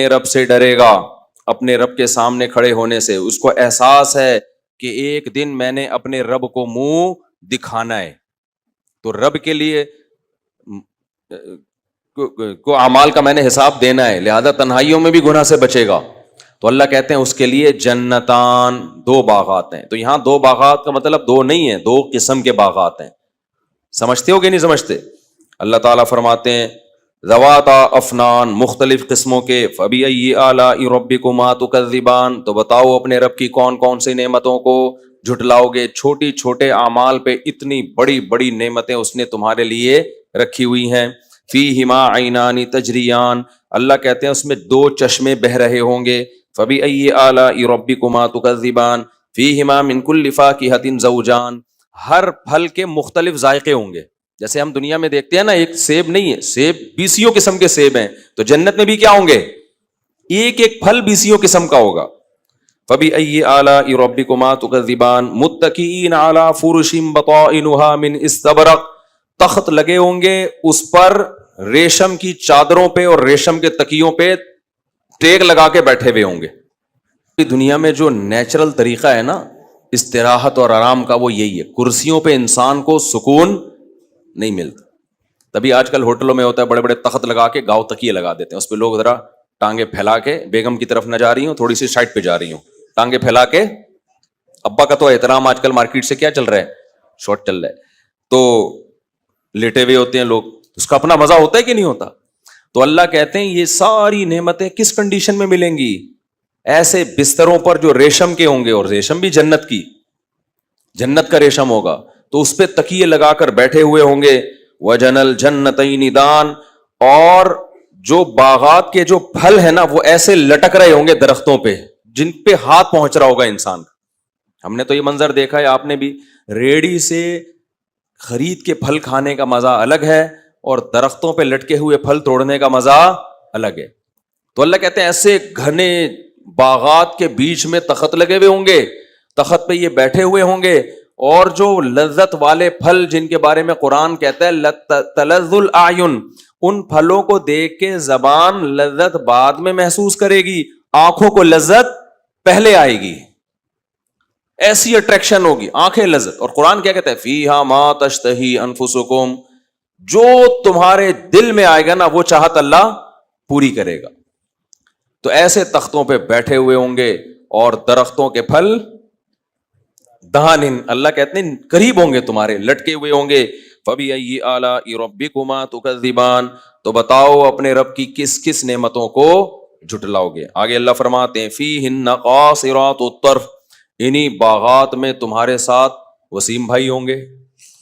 رب سے ڈرے گا اپنے رب کے سامنے کھڑے ہونے سے, اس کو احساس ہے کہ ایک دن میں نے اپنے رب کو منہ دکھانا ہے, تو رب کے لیے کو اعمال کا میں نے حساب دینا ہے, لہذا تنہائیوں میں بھی گناہ سے بچے گا. تو اللہ کہتے ہیں اس کے لیے جنتان, دو باغات ہیں. تو یہاں دو باغات کا مطلب دو نہیں ہے, دو قسم کے باغات ہیں. سمجھتے ہو کہ نہیں سمجھتے؟ اللہ تعالیٰ فرماتے ہیں ذواتا افنان, مختلف قسموں کے. فبأي آلاء ربكما تكذبان, تو بتاؤ اپنے رب کی کون کون سی نعمتوں کو جھٹلاؤ گے. چھوٹی چھوٹے اعمال پہ اتنی بڑی بڑی نعمتیں اس نے تمہارے لیے رکھی ہوئی ہیں. فیہما عینان تجریان, اللہ کہتے ہیں اس میں دو چشمے بہ رہے ہوں گے. فبأي آلاء ربكما تكذبان فیہما من کل فاکہۃ زوجان, ہر پھل کے مختلف ذائقے ہوں گے. جیسے ہم دنیا میں دیکھتے ہیں نا, ایک سیب نہیں ہے, سیب بیسیوں قسم کے سیب ہیں, تو جنت میں بھی کیا ہوں گے, ایک ایک پھل بیسیوں قسم کا ہوگا. فبأي آلاء ربكما تكذبان متكئين على فرش بطائنها من استبرق, تخت لگے ہوں گے اس پر ریشم کی چادروں پہ اور ریشم کے تکیوں پہ ٹیک لگا کے بیٹھے ہوئے ہوں گے. دنیا میں جو نیچرل طریقہ ہے نا استراحت اور آرام کا, وہ یہی ہے. کرسیوں پہ انسان کو سکون نہیں ملتا, تبھی آج کل ہوٹلوں میں ہوتا ہے بڑے بڑے تخت لگا کے گاؤ تکیے لگا دیتے ہیں, اس پہ لوگ ذرا ٹانگیں پھیلا کے, بیگم کی طرف نہ جا رہی ہوں, تھوڑی سی سائڈ پہ جا رہی ہوں, ٹانگیں پھیلا کے. ابا کا تو احترام آج کل مارکیٹ سے کیا چل رہا ہے, شارٹ چل رہا ہے, تو لیٹے ہوئے ہوتے ہیں لوگ, اس کا اپنا مزہ ہوتا ہے کہ نہیں ہوتا. تو اللہ کہتے ہیں یہ ساری نعمتیں کس کنڈیشن میں ملیں گی, ایسے بستروں پر جو ریشم کے ہوں گے, اور ریشم بھی جنت کی, جنت کا ریشم ہوگا, تو اس پہ تکیے لگا کر بیٹھے ہوئے ہوں گے. وَجَنَى الْجَنَّتَيْنِ دَانٍ, اور جو باغات کے جو پھل ہیں نا وہ ایسے لٹک رہے ہوں گے درختوں پہ جن پہ ہاتھ پہنچ رہا ہوگا انسان. ہم نے تو یہ منظر دیکھا ہے, آپ نے بھی, ریڑی سے خرید کے پھل کھانے کا مزہ الگ ہے اور درختوں پہ لٹکے ہوئے پھل توڑنے کا مزہ الگ ہے. تو اللہ کہتے ہیں ایسے گھنے باغات کے بیچ میں تخت لگے ہوئے ہوں گے, تخت پہ یہ بیٹھے ہوئے ہوں گے, اور جو لذت والے پھل جن کے بارے میں قرآن کہتا ہے تلذ الاعین, ان پھلوں کو دیکھ کے زبان لذت بعد میں محسوس کرے گی, آنکھوں کو لذت پہلے آئے گی, ایسی اٹریکشن ہوگی, آنکھیں لذت. اور قرآن کیا کہتا ہے فیہا ما تشتہی انفسکم, جو تمہارے دل میں آئے گا نا وہ چاہت اللہ پوری کرے گا. تو ایسے تختوں پہ بیٹھے ہوئے ہوں گے, اور درختوں کے پھل دہن, اللہ کہتے ہیں قریب ہوں گے تمہارے, لٹکے ہوئے ہوں گے. فَبِأَيِّ آلَاءِ رَبِّكُمَا تُكَذِّبَانِ, تو بتاؤ اپنے رب کی کس کس نعمتوں کو جھٹلاؤ گے. آگے اللہ فرماتے ہیں فِيهِنَّ قَاصِرَاتُ الطَّرْفِ, انہی باغات میں تمہارے ساتھ وسیم بھائی ہوں گے,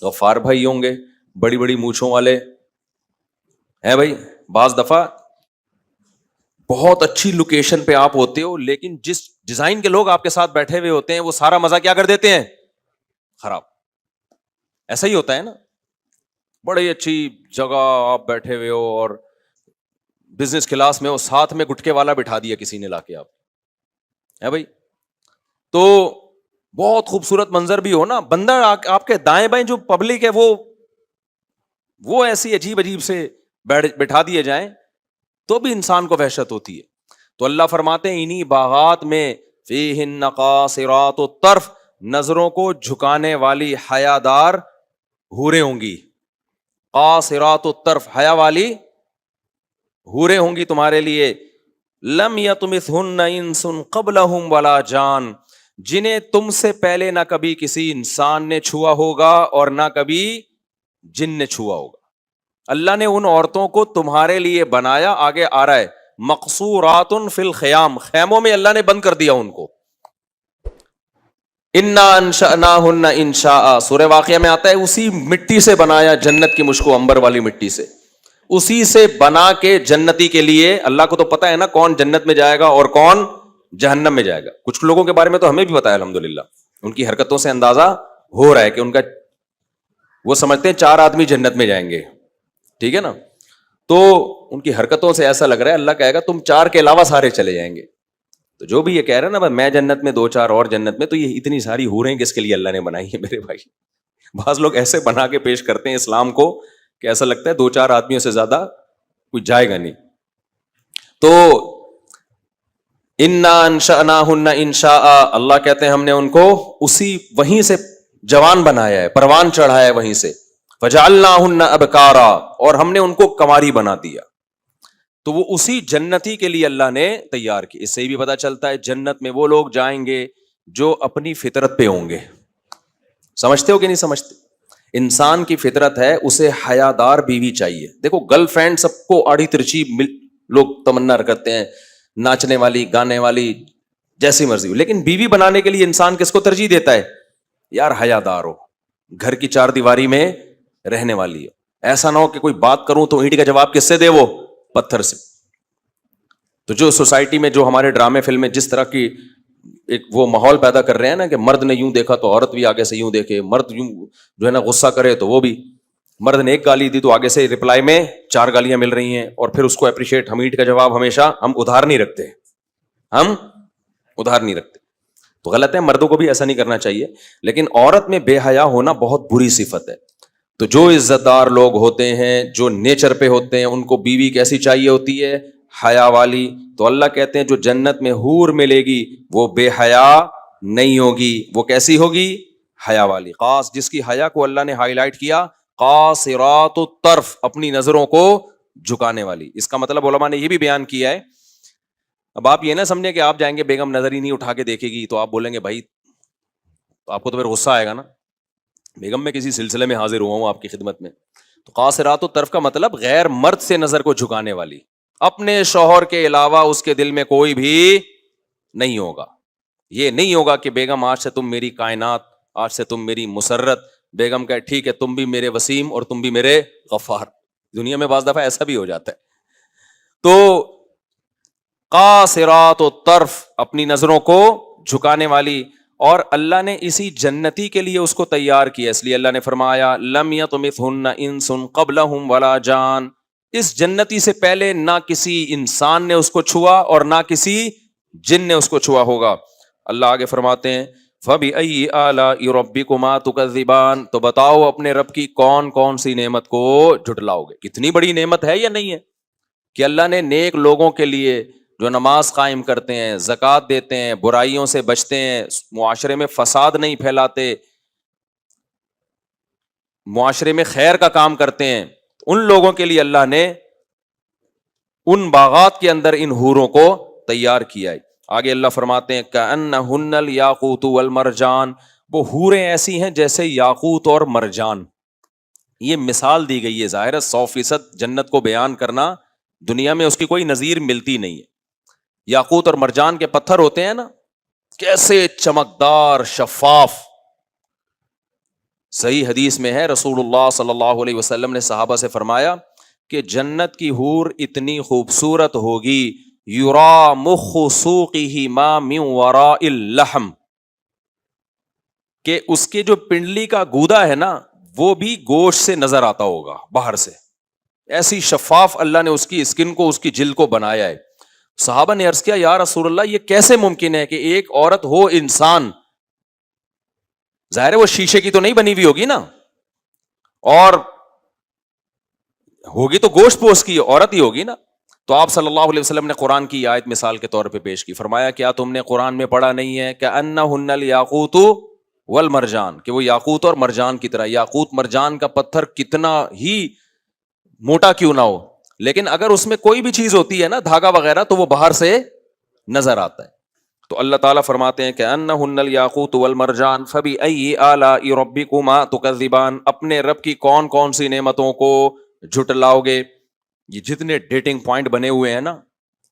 غفار بھائی ہوں گے, بڑی بڑی مونچھوں والے ہیں بھائی. بعض دفعہ بہت اچھی لوکیشن پہ آپ ہوتے ہو, لیکن جس ڈیزائن کے لوگ آپ کے ساتھ بیٹھے ہوئے ہوتے ہیں وہ سارا مزہ کیا کر دیتے ہیں, خراب. ایسا ہی ہوتا ہے نا, بڑی اچھی جگہ آپ بیٹھے ہوئے ہو اور بزنس کلاس میں ہو, ساتھ میں گٹکے والا بٹھا دیا کسی نے لا کے, آپ ہے بھائی, تو بہت خوبصورت منظر بھی ہو نا, بندہ آپ کے دائیں بائیں جو پبلک ہے وہ ایسی عجیب عجیب سے بٹھا دیے جائیں تو بھی انسان کو وحشت ہوتی ہے. تو اللہ فرماتے ہیں انہی باغات میں فیہن قاصرات الطرف, نظروں کو جھکانے والی حیادار حوریں ہوں گی. قاصرات الطرف, حیا والی حوریں ہوں گی تمہارے لیے. لم یطمثہن انس قبلہم ولا جان, جنہیں تم سے پہلے نہ کبھی کسی انسان نے چھوا ہوگا اور نہ کبھی جن نے چھوا ہوگا. اللہ نے ان عورتوں کو تمہارے لیے بنایا, آگے آ رہا ہے مقصورات فی الخیام, خیموں میں اللہ نے بند کر دیا ان کو. انا انشأناہن انشاء, سورہ واقعہ میں آتا ہے اسی مٹی سے بنایا جنت کی مجھ کو, عنبر والی مٹی سے, اسی سے بنا کے جنتی کے لیے. اللہ کو تو پتا ہے نا کون جنت میں جائے گا اور کون جہنم میں جائے گا. کچھ لوگوں کے بارے میں تو ہمیں بھی پتا ہے الحمدللہ, ان کی حرکتوں سے اندازہ ہو رہا ہے کہ ان کا, وہ سمجھتے ہیں 4 آدمی جنت میں جائیں گے, ٹھیک ہے نا, تو ان کی حرکتوں سے ایسا لگ رہا ہے اللہ کہے گا تم 4 کے علاوہ سارے چلے جائیں گے. تو جو بھی یہ کہہ رہے ہیں نا میں جنت میں 2-4 اور جنت میں, تو یہ اتنی ساری حوریں کس کے لیے اللہ نے بنائی ہے میرے بھائی. بعض لوگ ایسے بنا کے پیش کرتے ہیں اسلام کو کہ ایسا لگتا ہے 2-4 آدمیوں سے زیادہ کوئی جائے گا نہیں. تو انا انشأناہن انشاء، اللہ کہتے ہیں ہم نے ان کو وہیں سے جوان بنایا ہے، پروان چڑھایا ہے وہیں سے. فجعلناہن ابکارا، اور ہم نے ان کو کنواری بنا دیا. تو وہ اسی جنتی کے لیے اللہ نے تیار کی. اس سے بھی پتا چلتا ہے جنت میں وہ لوگ جائیں گے جو اپنی فطرت پہ ہوں گے. سمجھتے ہو کہ نہیں سمجھتے؟ انسان کی فطرت ہے اسے حیادار بیوی چاہیے. دیکھو گرل فرینڈ سب کو آڑی ترچی لوگ تمنا کرتے ہیں، ناچنے والی، گانے والی، جیسی مرضی ہو، لیکن بیوی بنانے کے لیے انسان کس کو ترجیح دیتا ہے؟ یار حیادار ہو، گھر کی چار دیواری میں رہنے والی ہو. ایسا نہ ہو کہ کوئی بات کروں تو اینٹ کا جواب کس سے دے؟ وہ پتھر سے. تو جو سوسائٹی میں جو ہمارے ڈرامے فلمیں جس طرح کی ایک وہ ماحول پیدا کر رہے ہیں نا کہ مرد نے یوں دیکھا تو عورت بھی آگے سے یوں دیکھے، مرد یوں جو ہے نا غصہ کرے تو وہ بھی، مرد نے ایک گالی دی تو آگے سے رپلائی میں 4 گالیاں مل رہی ہیں، اور پھر اس کو اپریشیٹ. ہم اینٹ کا جواب ہمیشہ ہم ادھار نہیں رکھتے، ہم ادھار نہیں رکھتے. تو غلط ہے، مردوں کو بھی ایسا نہیں کرنا چاہیے. لیکن عورت میں بے حیا ہونا بہت بری صفت ہے. تو جو عزت دار لوگ ہوتے ہیں، جو نیچر پہ ہوتے ہیں، ان کو بیوی کیسی چاہیے ہوتی ہے؟ حیا والی. تو اللہ کہتے ہیں جو جنت میں حور ملے گی وہ بے حیا نہیں ہوگی. وہ کیسی ہوگی؟ حیا والی. خاص جس کی حیا کو اللہ نے ہائی لائٹ کیا، قاصرات الطرف، اپنی نظروں کو جھکانے والی. اس کا مطلب علماء نے یہ بھی بیان کیا ہے. اب آپ یہ نہ سمجھیں کہ آپ جائیں گے بیگم نظر ہی نہیں اٹھا کے دیکھے گی تو آپ بولیں گے بھائی، تو آپ کو تو پھر غصہ آئے گا نا. بیگم میں کسی سلسلے میں حاضر ہوا ہوں آپ کی خدمت میں. تو قاصرات الطرف کا مطلب غیر مرد سے نظر کو جھکانے والی. اپنے شوہر کے علاوہ اس کے دل میں کوئی بھی نہیں ہوگا. یہ نہیں ہوگا کہ بیگم آج سے تم میری کائنات، آج سے تم میری مسرت. بیگم کہے ٹھیک ہے تم بھی میرے وسیم اور تم بھی میرے غفار. دنیا میں بعض دفعہ ایسا بھی ہو جاتا ہے. تو قاصرات الطرف، اپنی نظروں کو جھکانے والی. اور اللہ نے اسی جنتی کے لیے اس کو تیار کیا. اس لیے اللہ نے فرمایا لم یطمثہن انس قبلہم ولا جان. اس جنتی سے پہلے نہ کسی انسان نے اس کو چھوا اور نہ کسی جن نے اس کو چھوا ہوگا. اللہ آگے فرماتے ہیں فَبِأَيِّ آلَاءِ رَبِّكُمَا تُكَذِّبَانِ. تو بتاؤ اپنے رب کی کون کون سی نعمت کو جھٹلاؤ گے. کتنی بڑی نعمت ہے یا نہیں ہے کہ اللہ نے نیک لوگوں کے لیے جو نماز قائم کرتے ہیں، زکوٰۃ دیتے ہیں، برائیوں سے بچتے ہیں، معاشرے میں فساد نہیں پھیلاتے، معاشرے میں خیر کا کام کرتے ہیں، ان لوگوں کے لیے اللہ نے ان باغات کے اندر ان حوروں کو تیار کیا ہے. آگے اللہ فرماتے ہیں کأنہن الیاقوت والمرجان. وہ حوریں ایسی ہیں جیسے یاقوت اور مرجان. یہ مثال دی گئی ہے. ظاہر ہے 100% جنت کو بیان کرنا دنیا میں اس کی کوئی نظیر ملتی نہیں ہے. یاقوت اور مرجان کے پتھر ہوتے ہیں نا، کیسے چمکدار، شفاف. صحیح حدیث میں ہے رسول اللہ صلی اللہ علیہ وسلم نے صحابہ سے فرمایا کہ جنت کی حور اتنی خوبصورت ہوگی یرا مخ سوقہ ما من وراء اللحم، کہ اس کے جو پنڈلی کا گودا ہے نا وہ بھی گوشت سے نظر آتا ہوگا باہر سے. ایسی شفاف اللہ نے اس کی اسکن کو، اس کی جلد کو بنایا ہے. صحابہ نے عرض کیا یا رسول اللہ یہ کیسے ممکن ہے کہ ایک عورت ہو انسان، ظاہر ہے وہ شیشے کی تو نہیں بنی ہوئی ہوگی نا، اور ہوگی تو گوشت پوش کی عورت ہی ہوگی نا. تو آپ صلی اللہ علیہ وسلم نے قرآن کی آیت مثال کے طور پہ پیش کی. فرمایا کیا تم نے قرآن میں پڑھا نہیں ہے کہ انہن الیاقوت والمرجان، کہ وہ یاقوت اور مرجان کی طرح. یاقوت مرجان کا پتھر کتنا ہی موٹا کیوں نہ ہو، لیکن اگر اس میں کوئی بھی چیز ہوتی ہے نا، دھاگا وغیرہ، تو وہ باہر سے نظر آتا ہے. تو اللہ تعالیٰ فرماتے ہیں کہ انہن الیاقوت والمرجان فبأی آلاء ربکما تکذبان. اپنے رب کی کون کون سی نعمتوں کو جھٹلاؤ گے. یہ جتنے ڈیٹنگ پوائنٹ بنے ہوئے ہیں نا،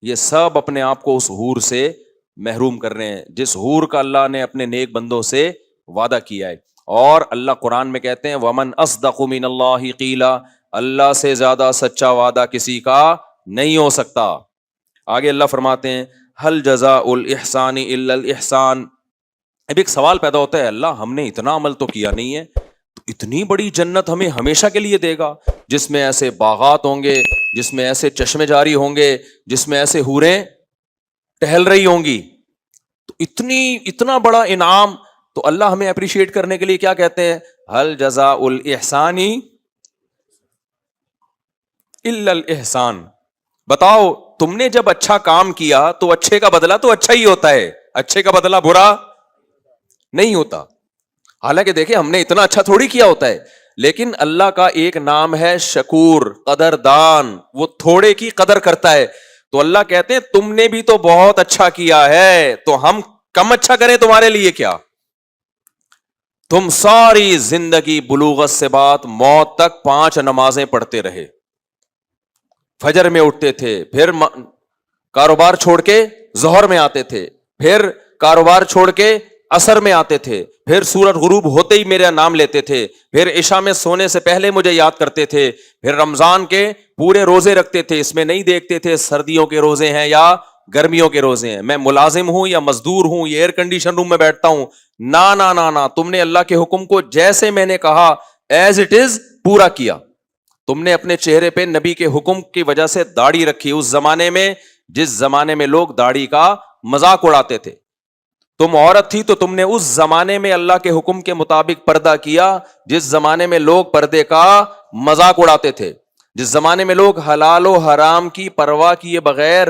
یہ سب اپنے آپ کو اس حور سے محروم کر رہے ہیں جس حور کا اللہ نے اپنے نیک بندوں سے وعدہ کیا ہے. اور اللہ قرآن میں کہتے ہیں وَمَنْ أَصْدَقُ مِنَ اللَّهِ قِيلًا. اللہ سے زیادہ سچا وعدہ کسی کا نہیں ہو سکتا. آگے اللہ فرماتے ہیں هَلْ جَزَاءُ الْإِحْسَانِ إِلَّا الْإِحْسَانِ. اب ایک سوال پیدا ہوتا ہے، اللہ ہم نے اتنا عمل تو کیا نہیں ہے، تو اتنی بڑی جنت ہمیں ہمیشہ کے لیے دے گا جس میں ایسے باغات ہوں گے، جس میں ایسے چشمے جاری ہوں گے، جس میں ایسے حوریں ٹہل رہی ہوں گی، تو اتنا بڑا انعام. تو اللہ ہمیں اپریشیٹ کرنے کے لیے کیا کہتے ہیں هَلْ جَزَاءُ الْإِحْسَانِ إِلَّا الْإِحْسَانِ. بتاؤ تم نے جب اچھا کام کیا تو اچھے کا بدلہ تو اچھا ہی ہوتا ہے, اچھے کا بدلہ برا نہیں ہوتا. حالانکہ دیکھیں ہم نے اتنا اچھا تھوڑی کیا ہوتا ہے, لیکن اللہ کا ایک نام ہے شکور, قدردان, وہ تھوڑے کی قدر کرتا ہے. تو اللہ کہتے ہیں تم نے بھی تو بہت اچھا کیا ہے, تو ہم کم اچھا کریں تمہارے لیے کیا. تم ساری زندگی بلوغت سے بات موت تک 5 نمازیں پڑھتے رہے, فجر میں اٹھتے تھے, پھر کاروبار چھوڑ کے ظہر میں آتے تھے, پھر کاروبار چھوڑ کے عصر میں آتے تھے, پھر سورج غروب ہوتے ہی میرا نام لیتے تھے, پھر عشاء میں سونے سے پہلے مجھے یاد کرتے تھے, پھر رمضان کے پورے روزے رکھتے تھے, اس میں نہیں دیکھتے تھے سردیوں کے روزے ہیں یا گرمیوں کے روزے ہیں, میں ملازم ہوں یا مزدور ہوں, یہ ایئر کنڈیشن روم میں بیٹھتا ہوں. نا نا نا نا, تم نے اللہ کے حکم کو جیسے میں نے کہا ایز اٹ از پورا کیا. تم نے اپنے چہرے پہ نبی کے حکم کی وجہ سے داڑھی رکھی, اس زمانے میں جس زمانے میں لوگ داڑھی کا مذاق اڑاتے تھے. تم عورت تھی تو تم نے اس زمانے میں اللہ کے حکم کے مطابق پردہ کیا جس زمانے میں لوگ پردے کا مذاق اڑاتے تھے, جس زمانے میں لوگ حلال و حرام کی پرواہ کیے بغیر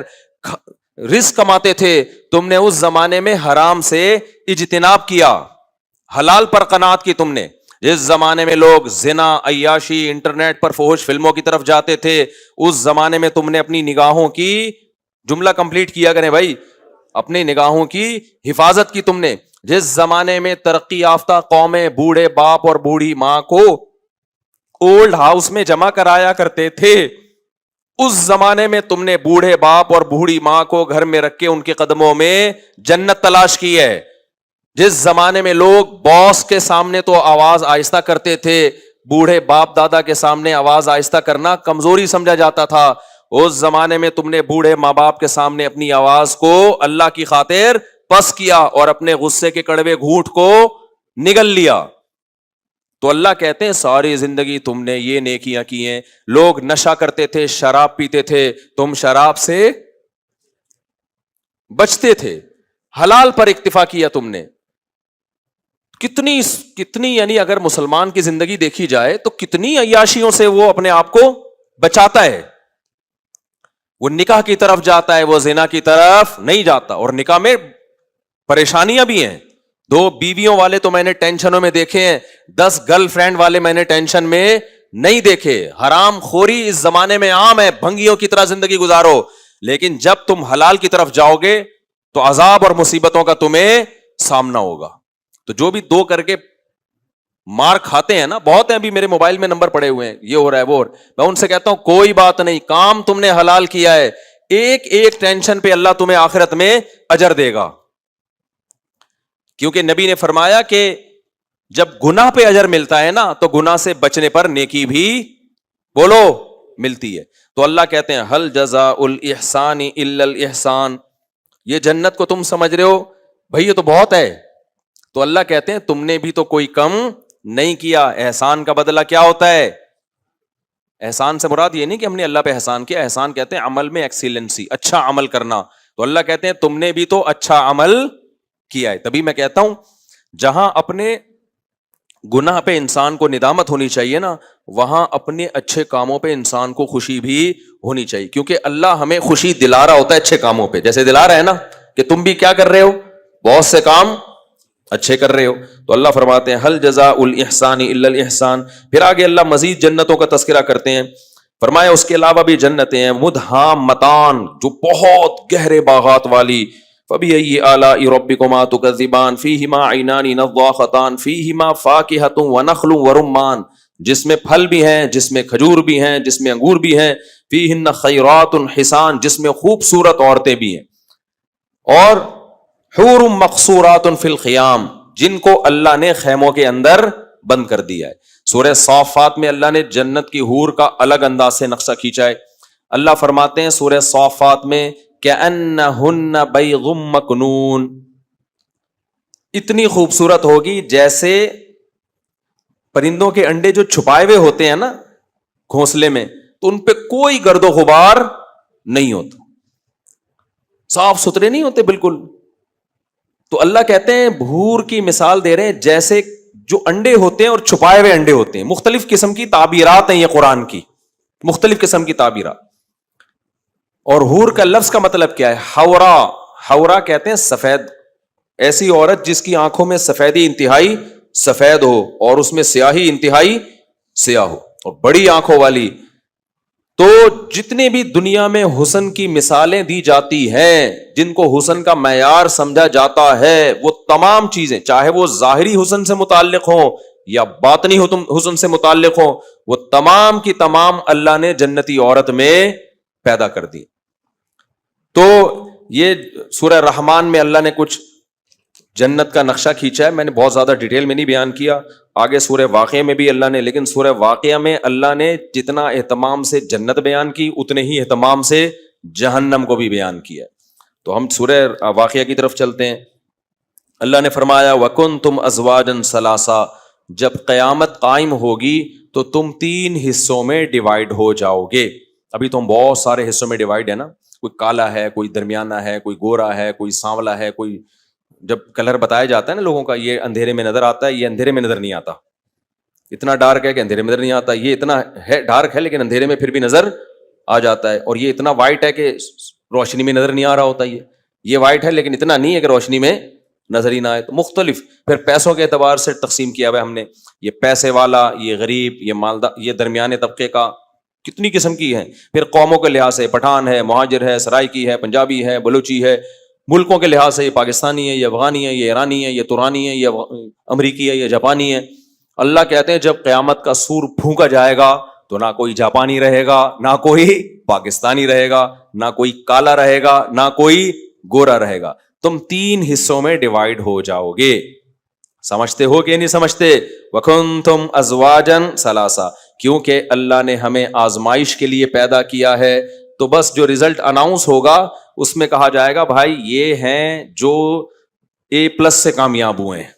رزق کماتے تھے. تم نے اس زمانے میں حرام سے اجتناب کیا, حلال پر قناعت کی تم نے. جس زمانے میں لوگ زنا, عیاشی, انٹرنیٹ پر فحش فلموں کی طرف جاتے تھے, اس زمانے میں تم نے اپنی نگاہوں کی, جملہ کمپلیٹ کیا کریں بھائی, اپنی نگاہوں کی حفاظت کی تم نے. جس زمانے میں ترقی یافتہ قومیں بوڑھے باپ اور بوڑھی ماں کو اولڈ ہاؤس میں جمع کرایا کرتے تھے, اس زمانے میں تم نے بوڑھے باپ اور بوڑھی ماں کو گھر میں رکھ کے ان کے قدموں میں جنت تلاش کی ہے. جس زمانے میں لوگ باس کے سامنے تو آواز آہستہ کرتے تھے, بوڑھے باپ دادا کے سامنے آواز آہستہ کرنا کمزوری سمجھا جاتا تھا, اس زمانے میں تم نے بوڑھے ماں باپ کے سامنے اپنی آواز کو اللہ کی خاطر پس کیا اور اپنے غصے کے کڑوے گھونٹ کو نگل لیا. تو اللہ کہتے ہیں ساری زندگی تم نے یہ نیکیاں کی ہیں. لوگ نشہ کرتے تھے, شراب پیتے تھے, تم شراب سے بچتے تھے, حلال پر اکتفا کیا تم نے. کتنی یعنی اگر مسلمان کی زندگی دیکھی جائے تو کتنی عیاشیوں سے وہ اپنے آپ کو بچاتا ہے. وہ نکاح کی طرف جاتا ہے, وہ زنا کی طرف نہیں جاتا. اور نکاح میں پریشانیاں بھی ہیں. 2 بیویوں والے تو میں نے ٹینشنوں میں دیکھے ہیں, 10 گرل فرینڈ والے میں نے ٹینشن میں نہیں دیکھے. حرام خوری اس زمانے میں عام ہے, بھنگیوں کی طرح زندگی گزارو, لیکن جب تم حلال کی طرف جاؤ گے تو عذاب اور مصیبتوں کا تمہیں سامنا ہوگا. تو جو بھی 2 کر کے مار کھاتے ہیں نا, بہت ہیں, ابھی میرے موبائل میں نمبر پڑے ہوئے ہیں, یہ ہو رہا ہے وہ, میں ان سے کہتا ہوں کوئی بات نہیں, کام تم نے حلال کیا ہے, ایک ایک ٹینشن پہ اللہ تمہیں آخرت میں اجر دے گا. کیونکہ نبی نے فرمایا کہ جب گناہ پہ اجر ملتا ہے نا تو گناہ سے بچنے پر نیکی بھی بولو ملتی ہے. تو اللہ کہتے ہیں ہل جزاء الاحسان الا الاحسان, یہ جنت کو تم سمجھ رہے ہو بھائی, یہ تو بہت ہے. تو اللہ کہتے ہیں تم نے بھی تو کوئی کم نہیں کیا. احسان کا بدلہ کیا ہوتا ہے؟ احسان سے مراد یہ نہیں کہ ہم نے اللہ پہ احسان کیا, احسان کہتے ہیں عمل میں ایکسیلنسی, اچھا عمل کرنا. تو اللہ کہتے ہیں تم نے بھی تو اچھا عمل کیا ہے. تبھی میں کہتا ہوں جہاں اپنے گناہ پہ انسان کو ندامت ہونی چاہیے نا, وہاں اپنے اچھے کاموں پہ انسان کو خوشی بھی ہونی چاہیے, کیونکہ اللہ ہمیں خوشی دلا رہا ہوتا ہے اچھے کاموں پہ. جیسے دلا رہا ہے نا کہ تم بھی کیا کر رہے ہو, بہت سے کام اچھے کر رہے ہو. تو اللہ فرماتے ہیں ہل جزاء الاحسان الا الاحسان. پھر آگے اللہ مزید جنتوں کا تذکرہ کرتے ہیں, فرمایا اس کے علاوہ بھی جنتیں ہیں مدہامتان, جو بہت گہرے باغات والی. فبأي آلاء ربكما تكذبان فيهما عينان نضاختان فيهما فاكهة ونخل ورمان, جس میں پھل بھی ہیں, جس میں کھجور بھی ہیں, جس میں انگور بھی ہیں. فيهن خيرات حسان, جس میں خوبصورت عورتیں بھی ہیں. اور حور مقصورات فی الخیام, جن کو اللہ نے خیموں کے اندر بند کر دیا ہے. سورہ صافات میں اللہ نے جنت کی حور کا الگ انداز سے نقشہ کھینچا ہے. اللہ فرماتے ہیں سورہ صافات میں کأنہن بیض مکنون, اتنی خوبصورت ہوگی جیسے پرندوں کے انڈے جو چھپائے ہوئے ہوتے ہیں نا گھونسلے میں, تو ان پہ کوئی گرد و غبار نہیں ہوتا, صاف ستھرے نہیں ہوتے بالکل. تو اللہ کہتے ہیں حور کی مثال دے رہے ہیں جیسے جو انڈے ہوتے ہیں اور چھپائے ہوئے انڈے ہوتے ہیں. مختلف قسم کی تعبیرات ہیں یہ قرآن کی, مختلف قسم کی تعبیرات. اور حور کا لفظ کا مطلب کیا ہے؟ حورا، حورا کہتے ہیں سفید، ایسی عورت جس کی آنکھوں میں سفیدی انتہائی سفید ہو اور اس میں سیاہی انتہائی سیاہ ہو، اور بڑی آنکھوں والی. تو جتنے بھی دنیا میں حسن کی مثالیں دی جاتی ہیں، جن کو حسن کا معیار سمجھا جاتا ہے، وہ تمام چیزیں چاہے وہ ظاہری حسن سے متعلق ہوں یا باطنی حسن سے متعلق ہوں، وہ تمام کی تمام اللہ نے جنتی عورت میں پیدا کر دی. تو یہ سورہ رحمان میں اللہ نے کچھ جنت کا نقشہ کھینچا ہے، میں نے بہت زیادہ ڈیٹیل میں نہیں بیان کیا. آگے سورہ واقعہ میں بھی اللہ نے، لیکن سورہ واقعہ میں اللہ نے جتنا اہتمام سے جنت بیان کی، اتنے ہی اہتمام سے جہنم کو بھی بیان کیا. تو ہم سورہ واقعہ کی طرف چلتے ہیں. اللہ نے فرمایا وَكُنْتُمْ أَزْوَاجًا ثَلَاثًا، جب قیامت قائم ہوگی تو تم 3 حصوں میں ڈیوائیڈ ہو جاؤ گے. ابھی تو ہم بہت سارے حصوں میں ڈیوائیڈ ہے نا، کوئی کالا ہے، کوئی درمیانہ ہے، کوئی گورا ہے، کوئی سانولا ہے، کوئی جب کلر بتایا جاتا ہے نا لوگوں کا، یہ اندھیرے میں نظر آتا ہے، یہ اندھیرے میں نظر نہیں آتا، اتنا ڈارک ہے کہ اندھیرے میں نظر نہیں آتا، یہ اتنا ہے ڈارک ہے لیکن اندھیرے میں پھر بھی نظر آ جاتا ہے، اور یہ اتنا وائٹ ہے کہ روشنی میں نظر نہیں آ رہا ہوتا، یہ وائٹ ہے لیکن اتنا نہیں ہے کہ روشنی میں نظر ہی نہ آئے. تو مختلف پھر پیسوں کے اعتبار سے تقسیم کیا ہوا ہے ہم نے، یہ پیسے والا، یہ غریب، یہ مالدار، یہ درمیانے طبقے کا، کتنی قسم کی ہیں. پھر قوموں کے لحاظ سے پٹھان ہے، مہاجر ہے، سرائکی ہے، پنجابی ہے، بلوچی ہے. ملکوں کے لحاظ سے یہ پاکستانی ہے، یہ افغانی ہے، یہ ایرانی ہے، یہ ترانی ہے، یہ امریکی ہے، یہ جاپانی ہے. اللہ کہتے ہیں جب قیامت کا سور پھونکا جائے گا تو نہ کوئی جاپانی رہے گا، نہ کوئی پاکستانی رہے گا، نہ کوئی کالا رہے گا، نہ کوئی گورا رہے گا. تم 3 حصوں میں ڈیوائیڈ ہو جاؤ گے. سمجھتے ہو کہ نہیں سمجھتے؟ وَكُنْتُمْ أَزْوَاجًا ثَلَاثًا، کیونکہ اللہ نے ہمیں آزمائش کے لیے پیدا کیا ہے. تو بس جو رزلٹ اناؤنس ہوگا اس میں کہا جائے گا بھائی یہ ہیں جو A+ سے کامیاب ہوئے ہیں.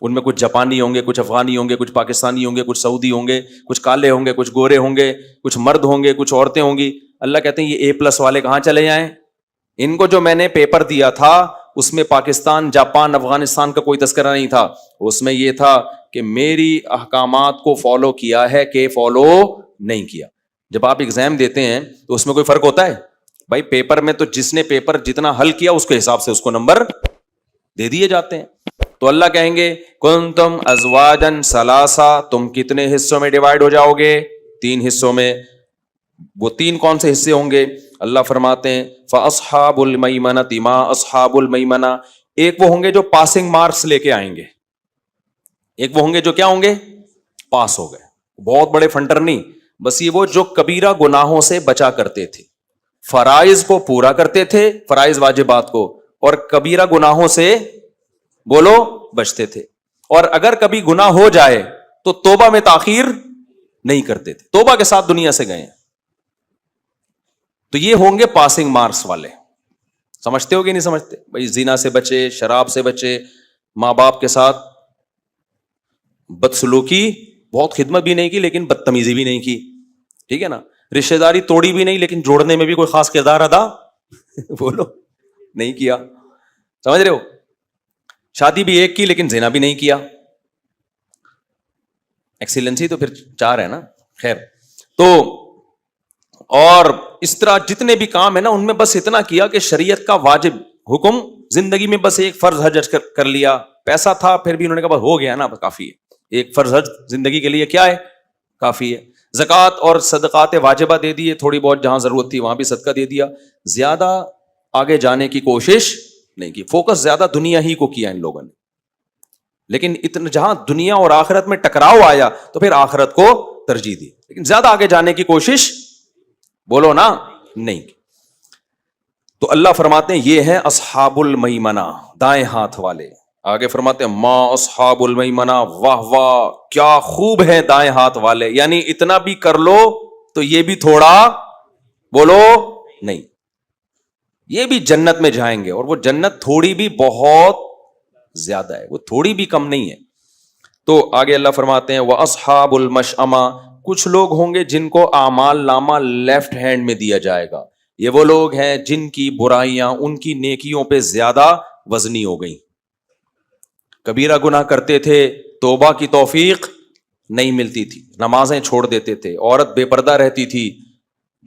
ان میں کچھ جاپانی ہوں گے، کچھ افغانی ہوں گے، کچھ پاکستانی ہوں گے، کچھ سعودی ہوں گے، کچھ کالے ہوں گے، کچھ گورے ہوں گے، کچھ مرد ہوں گے، کچھ عورتیں ہوں گی. اللہ کہتے ہیں یہ A+ والے کہاں چلے جائیں؟ ان کو جو میں نے پیپر دیا تھا اس میں پاکستان، جاپان، افغانستان کا کوئی تذکرہ نہیں تھا. اس میں یہ تھا کہ میری احکامات کو فالو کیا ہے کہ فالو نہیں کیا. جب آپ ایگزام دیتے ہیں تو اس میں کوئی فرق ہوتا ہے؟ بھائی پیپر میں تو جس نے پیپر جتنا حل کیا اس کے حساب سے اس کو نمبر دے دیے جاتے ہیں. تو اللہ کہیں گے کنتم ازواجا ثلاثا، تم کتنے حصوں میں ڈیوائیڈ ہو جاؤ گے؟ 3 حصوں میں. وہ 3 کون سے حصے ہوں گے؟ اللہ فرماتے ہیں فاصحاب المیمنۃ ما اصحاب المیمنہ، ایک وہ ہوں گے جو پاسنگ مارکس لے کے آئیں گے، ایک وہ ہوں گے جو کیا ہوں گے؟ پاس ہو گئے. بہت بڑے فنٹر نہیں، بس یہ وہ جو کبیرہ گناہوں سے بچا کرتے تھے، فرائض کو پورا کرتے تھے، فرائض واجبات کو، اور کبیرہ گناہوں سے بولو بچتے تھے. اور اگر کبھی گناہ ہو جائے تو توبہ میں تاخیر نہیں کرتے تھے، توبہ کے ساتھ دنیا سے گئے ہیں. تو یہ ہوں گے پاسنگ مارکس والے. سمجھتے ہو کہ نہیں سمجھتے؟ بھائی زنا سے بچے، شراب سے بچے، ماں باپ کے ساتھ بدسلوکی، بہت خدمت بھی نہیں کی لیکن بدتمیزی بھی نہیں کی، ٹھیک ہے نا، رشتہ داری توڑی بھی نہیں لیکن جوڑنے میں بھی کوئی خاص کردار ادا بولو نہیں کیا. سمجھ رہے ہو؟ شادی بھی ایک کی لیکن زنا بھی نہیں کیا. ایکسیلنسی تو پھر 4 ہے نا. خیر، تو اور اس طرح جتنے بھی کام ہے نا ان میں بس اتنا کیا کہ شریعت کا واجب حکم زندگی میں بس ایک فرض حج کر لیا. پیسہ تھا پھر بھی انہوں نے کہا بس ہو گیا نا، کافی ہے. ایک فرض حج زندگی کے لیے کیا ہے؟ کافی ہے. زکوٰۃ اور صدقات واجبہ دے دیے، تھوڑی بہت جہاں ضرورت تھی وہاں بھی صدقہ دے دیا. زیادہ آگے جانے کی کوشش نہیں کی. فوکس زیادہ دنیا ہی کو کیا ان لوگوں نے. لیکن اتنا جہاں دنیا اور آخرت میں ٹکراؤ آیا تو پھر آخرت کو ترجیح دی، لیکن زیادہ آگے جانے کی کوشش بولو نا نہیں. تو اللہ فرماتے ہیں یہ ہیں اصحاب المیمنہ، دائیں ہاتھ والے. آگے فرماتے ہیں ما اصحاب المیمنہ، واہ واہ کیا خوب ہیں دائیں ہاتھ والے. یعنی اتنا بھی کر لو تو یہ بھی تھوڑا بولو نہیں، یہ بھی جنت میں جائیں گے. اور وہ جنت تھوڑی بھی بہت زیادہ ہے، وہ تھوڑی بھی کم نہیں ہے. تو آگے اللہ فرماتے ہیں وَأَصْحَابُ الْمَشْأَمَةِ، کچھ لوگ ہوں گے جن کو اعمال نامہ لیفٹ ہینڈ میں دیا جائے گا. یہ وہ لوگ ہیں جن کی برائیاں ان کی نیکیوں پہ زیادہ وزنی ہو گئیں. کبیرہ گناہ کرتے تھے، توبہ کی توفیق نہیں ملتی تھی، نمازیں چھوڑ دیتے تھے، عورت بے پردہ رہتی تھی،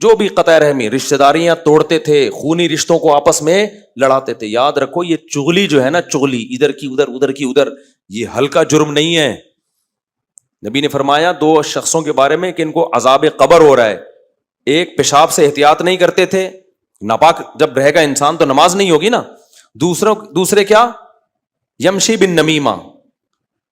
جو بھی قطع رحمی، رشتہ داریاں توڑتے تھے، خونی رشتوں کو آپس میں لڑاتے تھے. یاد رکھو یہ چغلی جو ہے نا، چغلی ادھر کی ادھر ادھر کی ادھر، یہ ہلکا جرم نہیں ہے. نبی نے فرمایا 2 شخصوں کے بارے میں کہ ان کو عذاب قبر ہو رہا ہے. ایک پیشاب سے احتیاط نہیں کرتے تھے، ناپاک جب رہے گا انسان تو نماز نہیں ہوگی نا. دوسرے کیا؟ یمشی بن نمیمہ،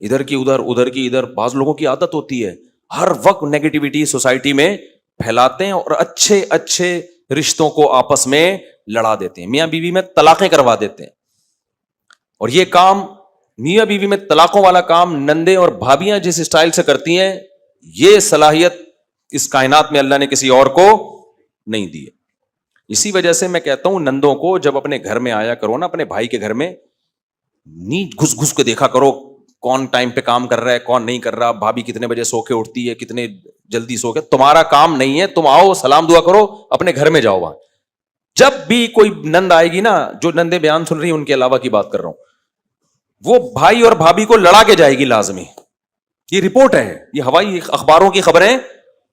ادھر کی ادھر ادھر کی ادھر. بعض لوگوں کی عادت ہوتی ہے ہر وقت نیگیٹیوٹی سوسائٹی میں پھیلاتے ہیں اور اچھے اچھے رشتوں کو آپس میں لڑا دیتے ہیں، میاں بیوی میں طلاقیں کروا دیتے ہیں. اور یہ کام میاں بیوی میں طلاقوں والا کام نندے اور بھابیاں جس اسٹائل سے کرتی ہیں، یہ صلاحیت اس کائنات میں اللہ نے کسی اور کو نہیں دی ہے. اسی وجہ سے میں کہتا ہوں نندوں کو جب اپنے گھر میں آیا کرو نا، اپنے بھائی کے گھر میں نیچ گھس گھس کے دیکھا کرو کون ٹائم پہ کام کر رہا ہے کون نہیں کر رہا، بھابھی کتنے بجے سو کے اٹھتی ہے، کتنے جلدی سو کے. تمہارا کام نہیں ہے، تم آؤ سلام دعا کرو اپنے گھر میں جاؤ. وہاں جب بھی کوئی نند آئے گی نا، جو نندے بیان سن رہی ہیں ان کے علاوہ کی بات کر رہا ہوں، وہ بھائی اور بھابھی کو لڑا کے جائے گی لازمی. یہ رپورٹ ہے، یہ ہوائی اخباروں کی خبریں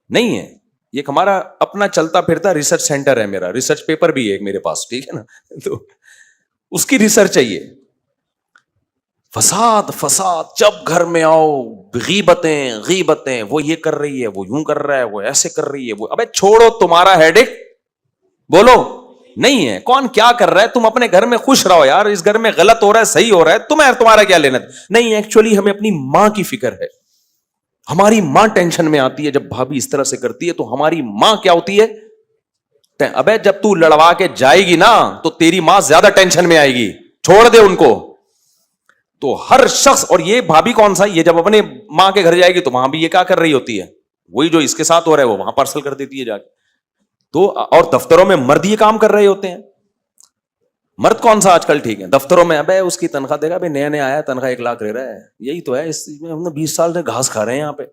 نہیں ہیں. یہ ہمارا اپنا چلتا پھرتا ریسرچ سینٹر ہے، میرا ریسرچ پیپر بھی ہے ایک میرے پاس، ٹھیک ہے نا. تو اس کی ریسرچ چاہیے. فساد فساد، جب گھر میں آؤ غیبتیں، وہ یہ کر رہی ہے، وہ یوں کر رہا ہے، وہ ایسے کر رہی ہے، وہ ابے چھوڑو، تمہارا ہیڈک بولو نہیں ہے. کون کیا کر رہا ہے، تم اپنے گھر میں خوش رہو یار. اس گھر میں غلط ہو رہا ہے صحیح ہو رہا ہے تمہارا کیا لینا نہیں. ایکچولی ہمیں اپنی ماں کی فکر ہے. ہماری ماں ٹینشن میں آتی ہے جب بھابھی اس طرح سے کرتی ہے، تو ہماری ماں کیا ہوتی ہے. ابے جب تو لڑوا کے جائے گی نا تو تیری ماں زیادہ ٹینشن میں آئے گی، چھوڑ دے ان کو. تو ہر شخص، اور یہ بھابھی کون سا، یہ جب اپنے ماں کے گھر جائے گی تو وہاں بھی یہ کیا کر رہی ہوتی ہے، وہی جو اس کے ساتھ ہو رہا ہے وہ وہاں پارسل کر دیتی ہے جا کے. تو اور دفتروں میں مرد یہ کام کر رہے ہوتے ہیں. مرد کون سا آج کل ٹھیک ہے دفتروں میں، ابے اس کی تنخواہ دے گا، ابھی نیا نیا آیا تنخواہ 1 لاکھ لے رہا ہے. یہی تو ہے، اس میں ہم نے 20 سال سے گھاس کھا رہے ہیں یہاں پہ.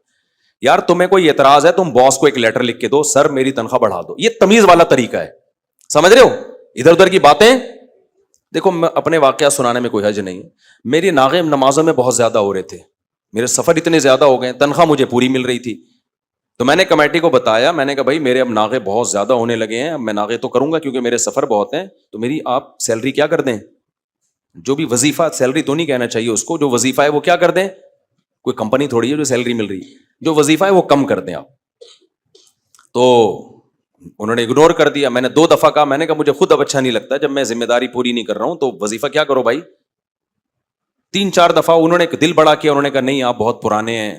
یار تمہیں کوئی اعتراض ہے تم باس کو ایک لیٹر لکھ کے دو، سر میری تنخواہ بڑھا دو. یہ تمیز والا طریقہ ہے، سمجھ رہے ہو. ادھر ادھر کی باتیں دیکھو. میں اپنے واقعات سنانے میں کوئی حرج نہیں ہے. میری ناغے نمازوں میں بہت زیادہ ہو رہے تھے، میرے سفر اتنے زیادہ ہو گئے، تنخواہ مجھے پوری مل رہی تھی. تو میں نے کمیٹی کو بتایا، میں نے کہا بھائی میرے اب ناغے بہت زیادہ ہونے لگے ہیں، اب میں ناغے تو کروں گا کیونکہ میرے سفر بہت ہیں، تو میری آپ سیلری کیا کر دیں، جو بھی وظیفہ، سیلری تو نہیں کہنا چاہیے اس کو، جو وظیفہ ہے وہ کیا کر دیں. کوئی کمپنی تھوڑی ہے جو سیلری مل رہی ہے، جو وظیفہ ہے وہ کم کر دیں آپ. تو انہوں نے اگنور کر دیا. میں نے 2 دفعہ کہا، میں نے کہا مجھے خود اب اچھا نہیں لگتا جب میں ذمہ داری پوری نہیں کر رہا ہوں تو وظیفہ کیا کرو بھائی. 3-4 دفعہ انہوں نے دل بڑا کیا، انہوں نے کہا نہیں آپ بہت پرانے ہیں.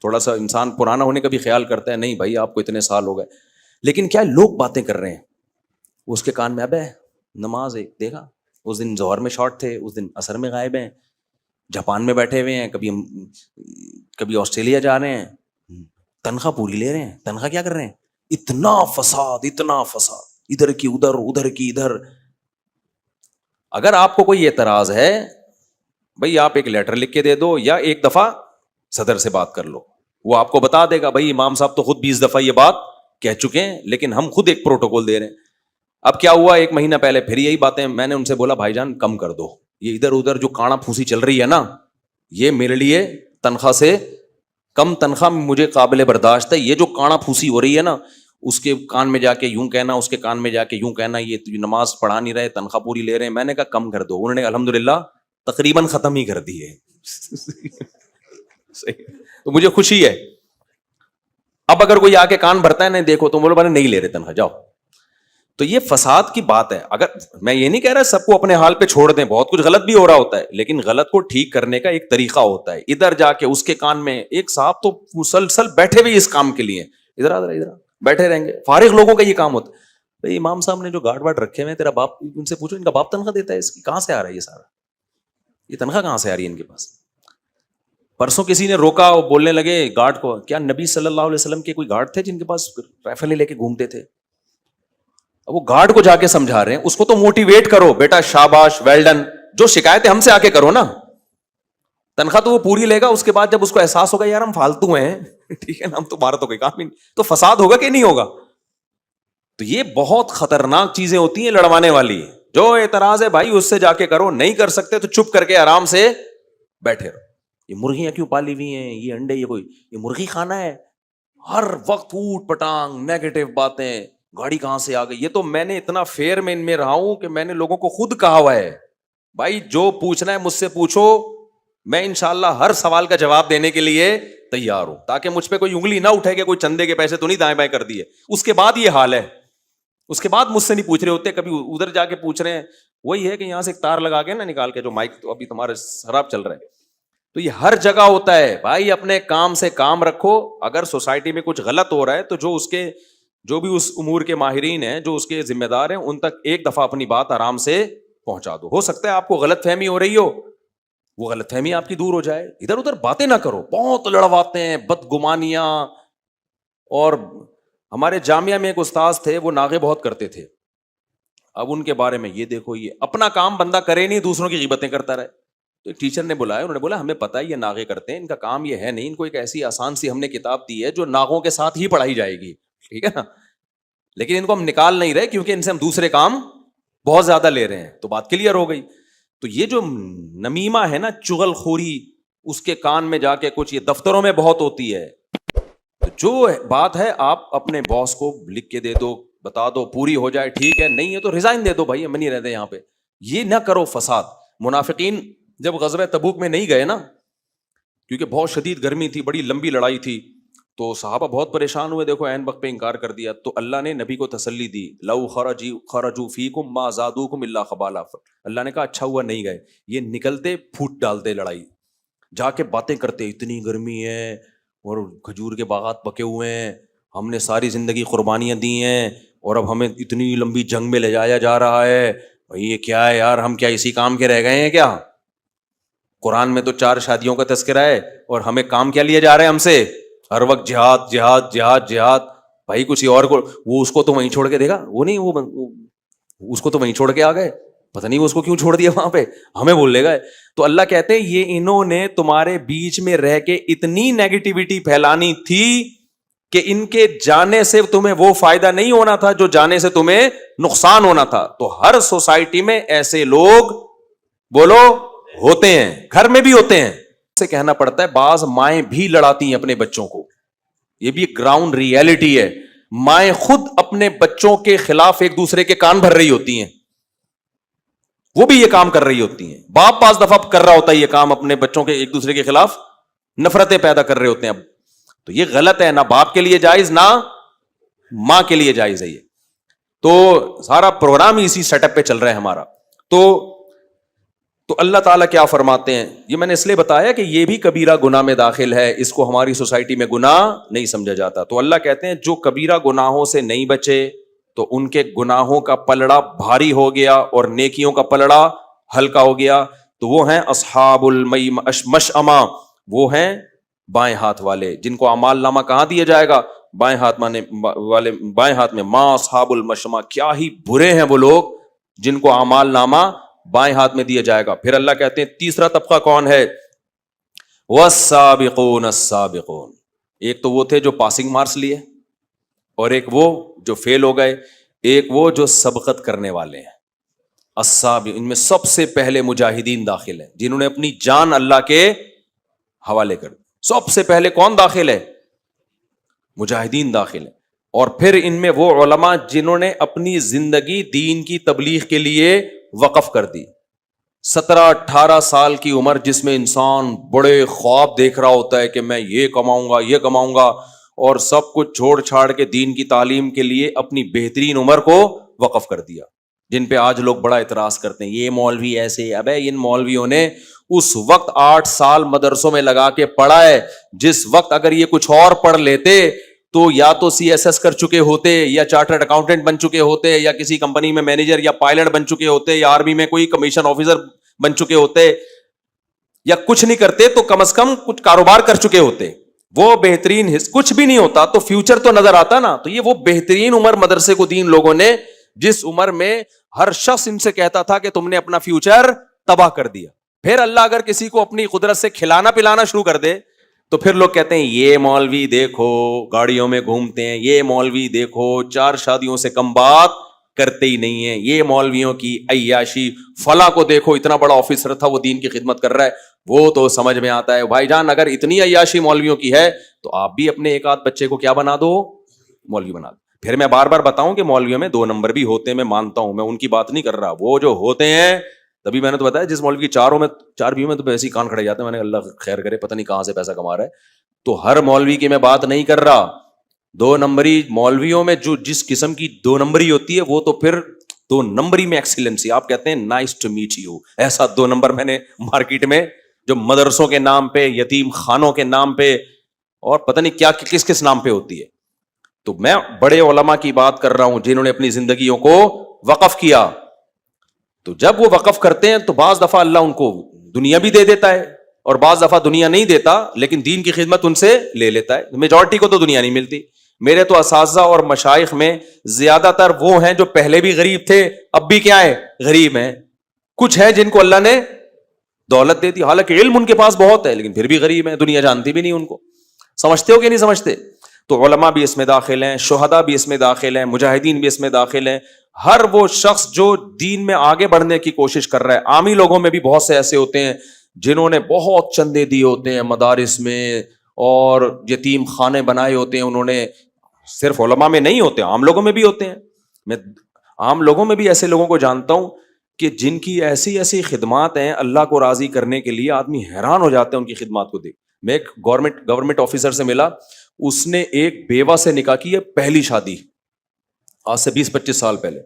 تھوڑا سا انسان پرانا ہونے کا بھی خیال کرتا ہے، نہیں بھائی آپ کو اتنے سال ہو گئے. لیکن کیا لوگ باتیں کر رہے ہیں، اس کے کان میں ابے نماز ایک دیکھا، اس دن ظہر میں شارٹ تھے، اس دن عصر میں غائب ہیں، جاپان میں بیٹھے ہوئے ہیں، کبھی آسٹریلیا جا رہے ہیں، تنخواہ پوری لے رہے ہیں، تنخواہ کیا کر رہے ہیں. اتنا فساد ادھر کی ادھر ادھر کی ادھر. اگر آپ کو کوئی اعتراض ہے بھائی آپ ایک لیٹر لکھ کے دے دو یا ایک دفعہ صدر سے بات کر لو، وہ آپ کو بتا دے گا بھائی امام صاحب تو خود 20 دفعہ یہ بات کہہ چکے ہیں، لیکن ہم خود ایک پروٹوکول دے رہے ہیں. اب کیا ہوا، 1 مہینہ پہلے پھر یہی باتیں، میں نے ان سے بولا بھائی جان کم کر دو، یہ ادھر ادھر جو کانا پھوسی چل رہی ہے نا، یہ میرے لیے تنخواہ سے کم تنخواہ مجھے قابل برداشت ہے. یہ جو کانا پھوسی ہو رہی ہے نا، اس کے کان میں جا کے یوں کہنا، اس کے کان میں جا کے یوں کہنا، یہ نماز پڑھا نہیں رہے، تنخواہ پوری لے رہے ہیں. میں نے کہا کم کر دو. انہوں نے الحمدللہ تقریباً ختم ہی کر دی ہے. تو مجھے خوشی ہے. اب اگر کوئی آ کے کان بھرتا ہے نہیں دیکھو تو بولو میں نہیں لے رہے تنخواہ، جاؤ. تو یہ فساد کی بات ہے. اگر میں یہ نہیں کہہ رہا سب کو اپنے حال پہ چھوڑ دیں، بہت کچھ غلط بھی ہو رہا ہوتا ہے، لیکن غلط کو ٹھیک کرنے کا ایک طریقہ ہوتا ہے. ادھر جا کے اس کے کان میں، ایک صاحب تو مسلسل بیٹھے ہوئے اس کام کے لیے، ادھر بیٹھے رہیں گے، فارغ لوگوں کا یہ کام ہوتا ہے. بھائی امام صاحب نے جو گارڈ وارڈ رکھے ہوئے، تیرا باپ، ان سے پوچھو ان کا باپ تنخواہ دیتا ہے، اس کی کہاں سے آ رہا ہے یہ سارا، یہ تنخواہ کہاں سے آ رہی ہے ان کے پاس. پرسوں کسی نے روکا، وہ بولنے لگے گارڈ کو، کیا نبی صلی اللہ علیہ وسلم کے کوئی گارڈ تھے جن کے پاس رائفلیں لے کے گھومتے تھے؟ اب وہ گارڈ کو جا کے سمجھا رہے ہیں، اس کو تو موٹیویٹ کرو، بیٹا شاباش ویل ڈن، جو شکایتیں ہم سے آ کے کرو نا. تنخواہ تو وہ پوری لے گا، اس کے بعد جب اس کو احساس ہوگا یار ہم فالتو ہیں، ٹھیک ہے نا، ہم تمہارا تو کوئی کام ہی نہیں، تو فساد ہوگا کہ نہیں ہوگا. تو یہ بہت خطرناک چیزیں ہوتی ہیں لڑوانے والی. جو اعتراض ہے بھائی اس سے جا کے کرو، نہیں کر سکتے تو چپ کر کے آرام سے بیٹھے رہو. یہ مرغیاں کیوں پالی ہوئی ہیں، یہ انڈے، یہ مرغی کھانا ہے، ہر وقت اوٹ پٹانگ نیگیٹو باتیں، گاڑی کہاں سے آ گئی. یہ تو میں نے اتنا فیئر میں ان میں رہا ہوں کہ میں نے لوگوں کو خود کہا ہوا ہے بھائی جو پوچھنا ہے مجھ سے پوچھو, میں انشاءاللہ ہر سوال کا جواب دینے کے لیے تیار ہوں, تاکہ مجھ پہ کوئی انگلی نہ اٹھے کہ کوئی چندے کے پیسے تو نہیں دائیں بائیں کر دیے. اس کے بعد یہ حال ہے, اس کے بعد مجھ سے نہیں پوچھ رہے ہوتے, کبھی ادھر جا کے پوچھ رہے ہیں. وہی ہے کہ یہاں سے ایک تار لگا کے نا نکال کے, جو مائک تو ابھی تمہارے خراب چل رہا ہے, تو یہ ہر جگہ ہوتا ہے بھائی. اپنے کام سے کام رکھو. اگر سوسائٹی میں کچھ غلط ہو رہا ہے تو جو بھی اس امور کے ماہرین ہیں, جو اس کے ذمہ دار ہیں, ان تک ایک دفعہ اپنی بات آرام سے پہنچا دو. ہو سکتا ہے آپ کو غلط فہمی ہو رہی ہو, وہ غلط فہمی آپ کی دور ہو جائے. ادھر ادھر باتیں نہ کرو, بہت لڑواتے ہیں, بدگمانیاں. اور ہمارے جامعہ میں ایک استاذ تھے, وہ ناغے بہت کرتے تھے. اب ان کے بارے میں یہ دیکھو, یہ اپنا کام بندہ کرے نہیں, دوسروں کی غیبتیں کرتا رہے. تو ایک ٹیچر نے بلایا, انہوں نے بولا ہمیں پتہ ہے یہ ناغے کرتے ہیں, ان کا کام یہ ہے نہیں, ان کو ایک ایسی آسان سی ہم نے کتاب دی ہے جو ناغوں کے ساتھ ہی پڑھائی جائے گی, ٹھیک ہے نا, لیکن ان کو ہم نکال نہیں رہے کیونکہ ان سے ہم دوسرے کام بہت زیادہ لے رہے ہیں. تو بات کلیئر ہو گئی. تو یہ جو نمیمہ ہے نا, چغل خوری, اس کے کان میں جا کے کچھ, یہ دفتروں میں بہت ہوتی ہے. تو جو بات ہے آپ اپنے باس کو لکھ کے دے دو, بتا دو, پوری ہو جائے ٹھیک ہے, نہیں ہے تو ریزائن دے دو بھائی, ہم نہیں رہتے یہاں پہ. یہ نہ کرو فساد. منافقین جب غزوہ تبوک میں نہیں گئے نا, کیونکہ بہت شدید گرمی تھی, بڑی لمبی لڑائی تھی, تو صحابہ بہت پریشان ہوئے. دیکھو عین وقت پہ انکار کر دیا, تو اللہ نے نبی کو تسلی دی, لو خرجوا فیکم ما زادوکم الا خبالا. اللہ نے کہا اچھا ہوا نہیں گئے, یہ نکلتے پھوٹ ڈالتے لڑائی, جا کے باتیں کرتے, اتنی گرمی ہے اور کھجور کے باغات پکے ہوئے ہیں, ہم نے ساری زندگی قربانیاں دی ہیں, اور اب ہمیں اتنی لمبی جنگ میں لے جایا جا رہا ہے. بھائی یہ کیا ہے یار, ہم کیا اسی کام کے رہ گئے ہیں کیا؟ قرآن میں تو 4 شادیوں کا تذکرہ ہے, اور ہمیں کام کیا لیے جا رہے ہیں ہم سے, ہر وقت جہاد جہاد جہاد جہاد. بھائی کسی اور کو, وہ اس کو تو وہیں چھوڑ کے دے گا, وہ نہیں, وہ اس کو تو وہیں چھوڑ کے آ گئے, پتہ نہیں وہ اس کو کیوں چھوڑ دیا وہاں پہ, ہمیں بول لے گا. تو اللہ کہتے ہیں یہ انہوں نے تمہارے بیچ میں رہ کے اتنی نیگیٹیوٹی پھیلانی تھی کہ ان کے جانے سے تمہیں وہ فائدہ نہیں ہونا تھا جو جانے سے تمہیں نقصان ہونا تھا. تو ہر سوسائٹی میں ایسے لوگ بولو ہوتے ہیں, گھر میں بھی ہوتے ہیں. سے کہنا پڑتا ہے, بعض مائیں بھی لڑاتی ہیں اپنے بچوں کو, یہ بھی ایک گراؤنڈ ریئلٹی ہے. مائیں خود اپنے بچوں کے خلاف ایک دوسرے کے کان بھر رہی ہوتی ہیں, وہ بھی یہ کام کر رہی ہوتی ہیں. باپ 5 دفعہ کر رہا ہوتا ہے یہ کام, اپنے بچوں کے ایک دوسرے کے خلاف نفرتیں پیدا کر رہے ہوتے ہیں. اب تو یہ غلط ہے, نہ باپ کے لیے جائز نہ ماں کے لیے جائز ہے یہ. تو سارا پروگرام اسی سیٹ اپ پہ چل رہا ہے ہمارا. تو اللہ تعالیٰ کیا فرماتے ہیں, یہ میں نے اس لیے بتایا کہ یہ بھی کبیرہ گناہ میں داخل ہے, اس کو ہماری سوسائٹی میں گناہ نہیں سمجھا جاتا. تو اللہ کہتے ہیں جو کبیرہ گناہوں سے نہیں بچے تو ان کے گناہوں کا پلڑا بھاری ہو گیا اور نیکیوں کا پلڑا ہلکا ہو گیا. تو وہ ہیں اصحاب المشأمہ, وہ ہیں بائیں ہاتھ والے, جن کو اعمال نامہ کہاں دیا جائے گا, بائیں ہاتھ والے, بائیں ہاتھ میں. ما اصحاب المشأمہ, کیا ہی برے ہیں وہ لوگ جن کو اعمال نامہ بائیں ہاتھ میں دیا جائے گا. پھر اللہ کہتے ہیں تیسرا طبقہ کون ہے, والسابقون السابقون. ایک تو وہ تھے جو پاسنگ مارکس لیے, اور ایک وہ جو فیل ہو گئے, ایک وہ جو سبقت کرنے والے ہیں. السابق, ان میں سب سے پہلے مجاہدین داخل ہیں, جنہوں نے اپنی جان اللہ کے حوالے کر دی. سب سے پہلے کون داخل ہے, مجاہدین داخل ہیں. اور پھر ان میں وہ علماء جنہوں نے اپنی زندگی دین کی تبلیغ کے لیے وقف کر دی. 17-18 سال کی عمر جس میں انسان بڑے خواب دیکھ رہا ہوتا ہے کہ میں یہ کماؤں گا یہ کماؤں گا, اور سب کچھ چھوڑ چھاڑ کے دین کی تعلیم کے لیے اپنی بہترین عمر کو وقف کر دیا. جن پہ آج لوگ بڑا اعتراض کرتے ہیں, یہ مولوی ایسے. ابے ان مولویوں نے اس وقت 8 سال مدرسوں میں لگا کے پڑھا ہے, جس وقت اگر یہ کچھ اور پڑھ لیتے تو یا تو CSS کر چکے ہوتے, یا چارٹرڈ اکاؤنٹنٹ بن چکے ہوتے, یا کسی کمپنی میں مینیجر یا پائلٹ بن چکے ہوتے, یا آرمی میں کوئی کمیشن آفیسر بن چکے ہوتے, یا کچھ نہیں کرتے تو کم از کم کچھ کاروبار کر چکے ہوتے. وہ بہترین کچھ بھی نہیں ہوتا تو فیوچر تو نظر آتا نا. تو یہ وہ بہترین عمر مدرسے کو دین لوگوں نے, جس عمر میں ہر شخص ان سے کہتا تھا کہ تم نے اپنا فیوچر تباہ کر دیا. پھر اللہ اگر کسی کو اپنی قدرت سے کھلانا پلانا شروع کر دے تو پھر لوگ کہتے ہیں یہ مولوی دیکھو گاڑیوں میں گھومتے ہیں, یہ مولوی دیکھو 4 شادیوں سے کم بات کرتے ہی نہیں ہیں, یہ مولویوں کی عیاشی, فلاں کو دیکھو اتنا بڑا آفیسر تھا وہ دین کی خدمت کر رہا ہے, وہ تو سمجھ میں آتا ہے. بھائی جان اگر اتنی عیاشی مولویوں کی ہے تو آپ بھی اپنے ایک آدھ بچے کو کیا بنا دو, مولوی بنا دو. پھر میں بار بار بتاؤں کہ مولویوں میں 2 نمبر بھی ہوتے ہیں، میں مانتا ہوں، میں ان کی بات نہیں کر رہا، وہ جو ہوتے ہیں، تبھی میں نے تو بتایا جس مولوی کی 4 بیوی میں تو ایسے ہی کان کھڑے جاتے ہیں، میں نے اللہ خیر کرے، پتہ نہیں کہاں سے پیسہ کما رہا ہے. تو ہر مولوی کی میں بات نہیں کر رہا. 2 نمبری مولویوں میں جو جس قسم کی 2 نمبری ہوتی ہے وہ تو پھر 2 نمبری میں ایکسیلنسی، آپ کہتے ہیں نائس ٹو میٹ یو، ایسا 2 نمبر میں نے مارکیٹ میں جو مدرسوں کے نام پہ، یتیم خانوں کے نام پہ اور پتہ نہیں کیا کس کس نام پہ ہوتی ہے. تو میں بڑے علماء کی بات کر رہا ہوں جنہوں نے اپنی زندگیوں کو وقف کیا. تو جب وہ وقف کرتے ہیں تو بعض دفعہ اللہ ان کو دنیا بھی دے دیتا ہے اور بعض دفعہ دنیا نہیں دیتا لیکن دین کی خدمت ان سے لے لیتا ہے. میجورٹی کو تو دنیا نہیں ملتی. میرے تو اساتذہ اور مشائخ میں زیادہ تر وہ ہیں جو پہلے بھی غریب تھے، اب بھی کیا ہے، غریب ہیں. کچھ ہے جن کو اللہ نے دولت دے دی، حالانکہ علم ان کے پاس بہت ہے لیکن پھر بھی غریب ہیں، دنیا جانتی بھی نہیں ان کو. سمجھتے ہو کہ نہیں سمجھتے؟ تو علماء بھی اس میں داخل ہیں، شہداء بھی اس میں داخل ہیں، مجاہدین بھی اس میں داخل ہیں. ہر وہ شخص جو دین میں آگے بڑھنے کی کوشش کر رہا ہے. عامی لوگوں میں بھی بہت سے ایسے ہوتے ہیں جنہوں نے بہت چندے دیے ہوتے ہیں مدارس میں اور یتیم خانے بنائے ہوتے ہیں انہوں نے. صرف علماء میں نہیں ہوتے، عام لوگوں میں بھی ہوتے ہیں. میں عام لوگوں میں بھی ایسے لوگوں کو جانتا ہوں کہ جن کی ایسی ایسی خدمات ہیں اللہ کو راضی کرنے کے لیے، آدمی حیران ہو جاتے ہیں ان کی خدمات کو دیکھ. میں ایک گورنمنٹ آفیسر سے ملا، اس نے ایک بیوہ سے نکاح کی ہے، پہلی شادی، آج سے 20-25 سال پہلے.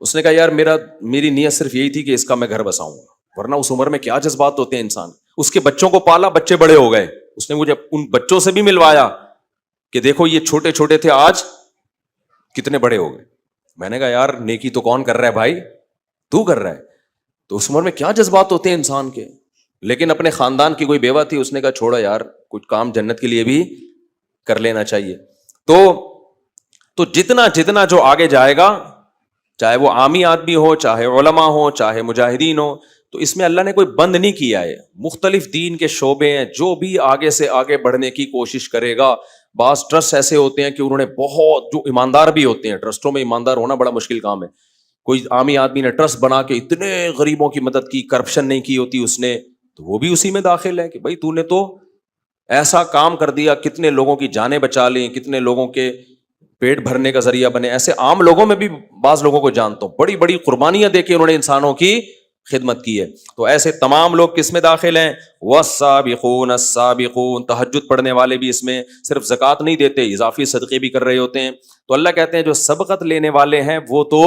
اس نے کہا یار میری نیت صرف یہی تھی کہ اس کا میں گھر بساؤں گا، ورنہ اس عمر میں کیا جذبات ہوتے ہیں انسان. اس کے بچوں کو پالا، بچے بڑے ہو گئے. اس نے مجھے ان بچوں سے بھی ملوایا کہ دیکھو یہ چھوٹے چھوٹے تھے، آج کتنے بڑے ہو گئے. میں نے کہا یار نیکی تو کون کر رہا ہے بھائی، تو کر رہا ہے. تو اس عمر میں کیا جذبات ہوتے ہیں انسان کے. لیکن اپنے خاندان کی کوئی بیوہ تھی، اس نے کہا چھوڑا یار، کچھ کام جنت کے لیے بھی کر لینا چاہیے. تو جتنا جو آگے جائے گا، چاہے وہ عامی آدمی ہو، چاہے علماء ہو، چاہے مجاہدین ہو، تو اس میں اللہ نے کوئی بند نہیں کیا ہے. مختلف دین کے شعبے ہیں، جو بھی آگے سے آگے بڑھنے کی کوشش کرے گا. بعض ٹرسٹ ایسے ہوتے ہیں کہ انہوں نے بہت، جو ایماندار بھی ہوتے ہیں، ٹرسٹوں میں ایماندار ہونا بڑا مشکل کام ہے. کوئی عامی آدمی نے ٹرسٹ بنا کے اتنے غریبوں کی مدد کی، کرپشن نہیں کی ہوتی اس نے، تو وہ بھی اسی میں داخل ہے کہ بھائی تو نے تو ایسا کام کر دیا، کتنے لوگوں کی جانیں بچا لیں، کتنے لوگوں کے پیٹ بھرنے کا ذریعہ بنے. ایسے عام لوگوں میں بھی بعض لوگوں کو جانتا ہوں، بڑی بڑی قربانیاں دے کے انہوں نے انسانوں کی خدمت کی ہے. تو ایسے تمام لوگ کس میں داخل ہیں؟ والسابقون السابقون. تہجد پڑھنے والے بھی اس میں، صرف زکوٰۃ نہیں دیتے، اضافی صدقے بھی کر رہے ہوتے ہیں. تو اللہ کہتے ہیں جو سبقت لینے والے ہیں وہ تو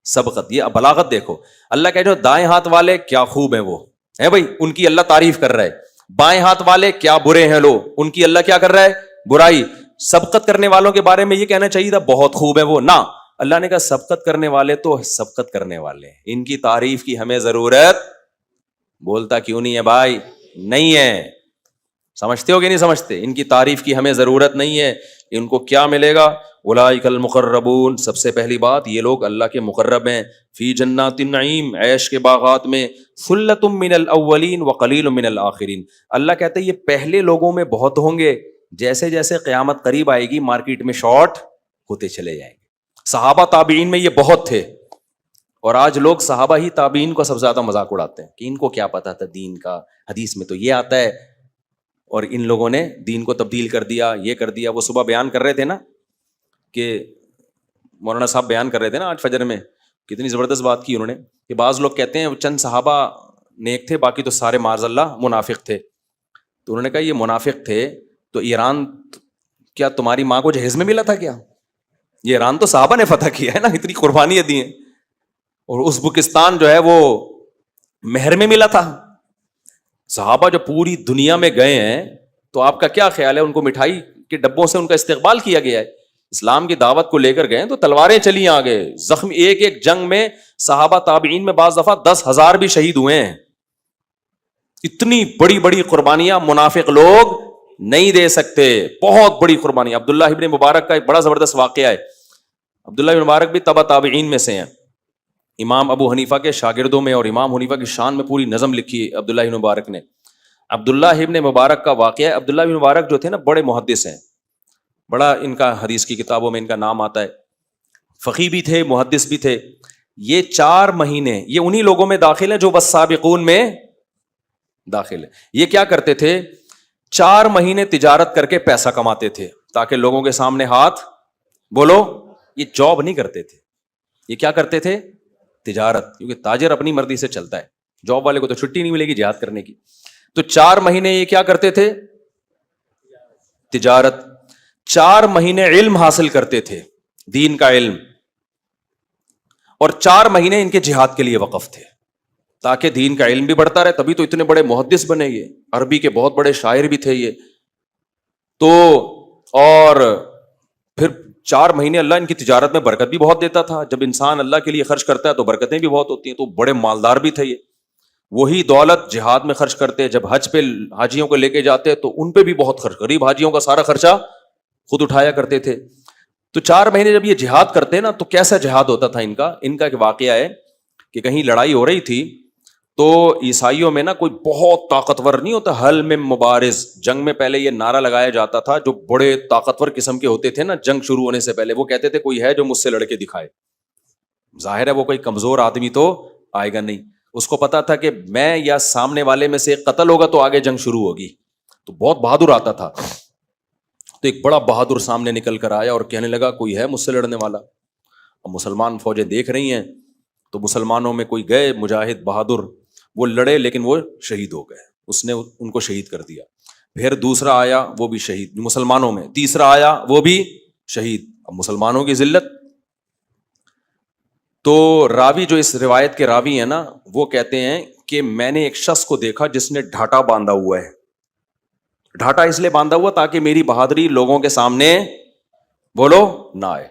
سبقت، یہ بلاغت دیکھو. اللہ کہتے ہیں جو دائیں ہاتھ والے کیا خوب ہیں، وہ ہے بھائی، ان کی اللہ تعریف کر رہا ہے. بائیں ہاتھ والے کیا برے ہیں لو، ان کی اللہ کیا کر رہا ہے، برائی. سبقت کرنے والوں کے بارے میں یہ کہنا چاہیے تھا بہت خوب ہے وہ، نہ، اللہ نے کہا سبقت کرنے والے تو سبقت کرنے والے ہیں، ان کی تعریف کی ہمیں ضرورت. بولتا کیوں نہیں ہے بھائی؟ نہیں ہے. سمجھتے ہو کہ نہیں سمجھتے؟ ان کی تعریف کی ہمیں ضرورت نہیں ہے. ان کو کیا ملے گا؟ اولئک المقربون. سب سے پہلی بات، یہ لوگ اللہ کے مقرب ہیں. فی جنات النعیم، عیش کے باغات میں. ثلۃ من الاولین وقلیل من الاخرین. اللہ کہتے ہیں یہ پہلے لوگوں میں بہت ہوں گے، جیسے جیسے قیامت قریب آئے گی مارکیٹ میں شارٹ ہوتے چلے جائیں گے. صحابہ تابعین میں یہ بہت تھے، اور آج لوگ صحابہ ہی تابعین کو سب سے زیادہ مذاق اڑاتے ہیں کہ ان کو کیا پتا تھا دین کا، حدیث میں تو یہ آتا ہے اور ان لوگوں نے دین کو تبدیل کر دیا، یہ کر دیا. وہ صبح بیان کر رہے تھے نا کہ مولانا صاحب بیان کر رہے تھے نا آج فجر میں، کتنی زبردست بات کی انہوں نے کہ بعض لوگ کہتے ہیں چند صحابہ نیک تھے، باقی تو سارے معاذ اللہ منافق تھے. تو انہوں نے کہا یہ منافق تھے تو ایران کیا تمہاری ماں کو جہیز میں ملا تھا کیا؟ یہ ایران تو صحابہ نے فتح کیا ہے نا، اتنی قربانیاں دی ہیں. اور ازبکستان جو ہے وہ مہر میں ملا تھا. صحابہ جو پوری دنیا میں گئے ہیں، تو آپ کا کیا خیال ہے ان کو مٹھائی کے ڈبوں سے ان کا استقبال کیا گیا ہے؟ اسلام کی دعوت کو لے کر گئے تو تلواریں چلی آگے، زخم ایک ایک جنگ میں صحابہ تابعین میں بعض دفعہ 10,000 بھی شہید ہوئے ہیں. اتنی بڑی بڑی قربانیاں منافق لوگ نہیں دے سکتے، بہت بڑی قربانی. عبداللہ ابن مبارک کا ایک بڑا زبردست واقعہ ہے. عبداللہ ابن مبارک بھی تبع تابعین میں سے ہیں. امام ابو حنیفہ کے شاگردوں میں اور امام حنیفہ کی شان میں پوری نظم لکھی ہے عبداللہ ابن مبارک نے. عبداللہ ابن مبارک کا واقعہ ہے. عبداللہ ابن مبارک جو تھے نا بڑے محدث ہیں، بڑا ان کا حدیث کی کتابوں میں ان کا نام آتا ہے. فقیہ بھی تھے، محدث بھی تھے. یہ 4 مہینے یہ انہی لوگوں میں داخل ہے جو والسابقون میں داخل ہے. یہ کیا کرتے تھے؟ 4 مہینے تجارت کر کے پیسہ کماتے تھے تاکہ لوگوں کے سامنے ہاتھ بولو, یہ جاب نہیں کرتے تھے, یہ کیا کرتے تھے؟ تجارت, کیونکہ تاجر اپنی مرضی سے چلتا ہے, جاب والے کو تو چھٹی نہیں ملے گی جہاد کرنے کی. تو 4 مہینے یہ کیا کرتے تھے؟ تجارت. 4 مہینے علم حاصل کرتے تھے, دین کا علم, اور 4 مہینے ان کے جہاد کے لیے وقف تھے تاکہ دین کا علم بھی بڑھتا رہے. تبھی تو اتنے بڑے محدث بنے, یہ عربی کے بہت بڑے شاعر بھی تھے یہ تو. اور پھر 4 مہینے اللہ ان کی تجارت میں برکت بھی بہت دیتا تھا. جب انسان اللہ کے لیے خرچ کرتا ہے تو برکتیں بھی بہت ہوتی ہیں. تو بڑے مالدار بھی تھے یہ, وہی دولت جہاد میں خرچ کرتے. جب حج پہ حاجیوں کو لے کے جاتے تو ان پہ بھی بہت خرچ, غریب حاجیوں کا سارا خرچہ خود اٹھایا کرتے تھے. تو 4 مہینے جب یہ جہاد کرتے نا, تو کیسا جہاد ہوتا تھا ان کا ایک واقعہ ہے کہ کہیں لڑائی ہو رہی تھی تو عیسائیوں میں نا کوئی بہت طاقتور نہیں ہوتا, حل میں مبارز, جنگ میں پہلے یہ نعرہ لگایا جاتا تھا, جو بڑے طاقتور قسم کے ہوتے تھے نا جنگ شروع ہونے سے پہلے, وہ کہتے تھے کوئی ہے جو مجھ سے لڑ کے دکھائے. ظاہر ہے وہ کوئی کمزور آدمی تو آئے گا نہیں, اس کو پتا تھا کہ میں یا سامنے والے میں سے قتل ہوگا تو آگے جنگ شروع ہوگی. تو بہت بہادر آتا تھا. تو ایک بڑا بہادر سامنے نکل کر آیا اور کہنے لگا کوئی ہے مجھ سے لڑنے والا. اب مسلمان فوجیں دیکھ رہی ہیں, تو مسلمانوں میں کوئی گئے مجاہد بہادر, وہ لڑے لیکن وہ شہید ہو گئے, اس نے ان کو شہید کر دیا. پھر دوسرا آیا وہ بھی شہید مسلمانوں میں, تیسرا آیا وہ بھی شہید. اب مسلمانوں کی ذلت. تو راوی جو اس روایت کے راوی ہیں نا, وہ کہتے ہیں کہ میں نے ایک شخص کو دیکھا جس نے ڈھاٹا باندھا ہوا ہے. ڈھاٹا اس لیے باندھا ہوا تاکہ میری بہادری لوگوں کے سامنے بولو نہ آئے,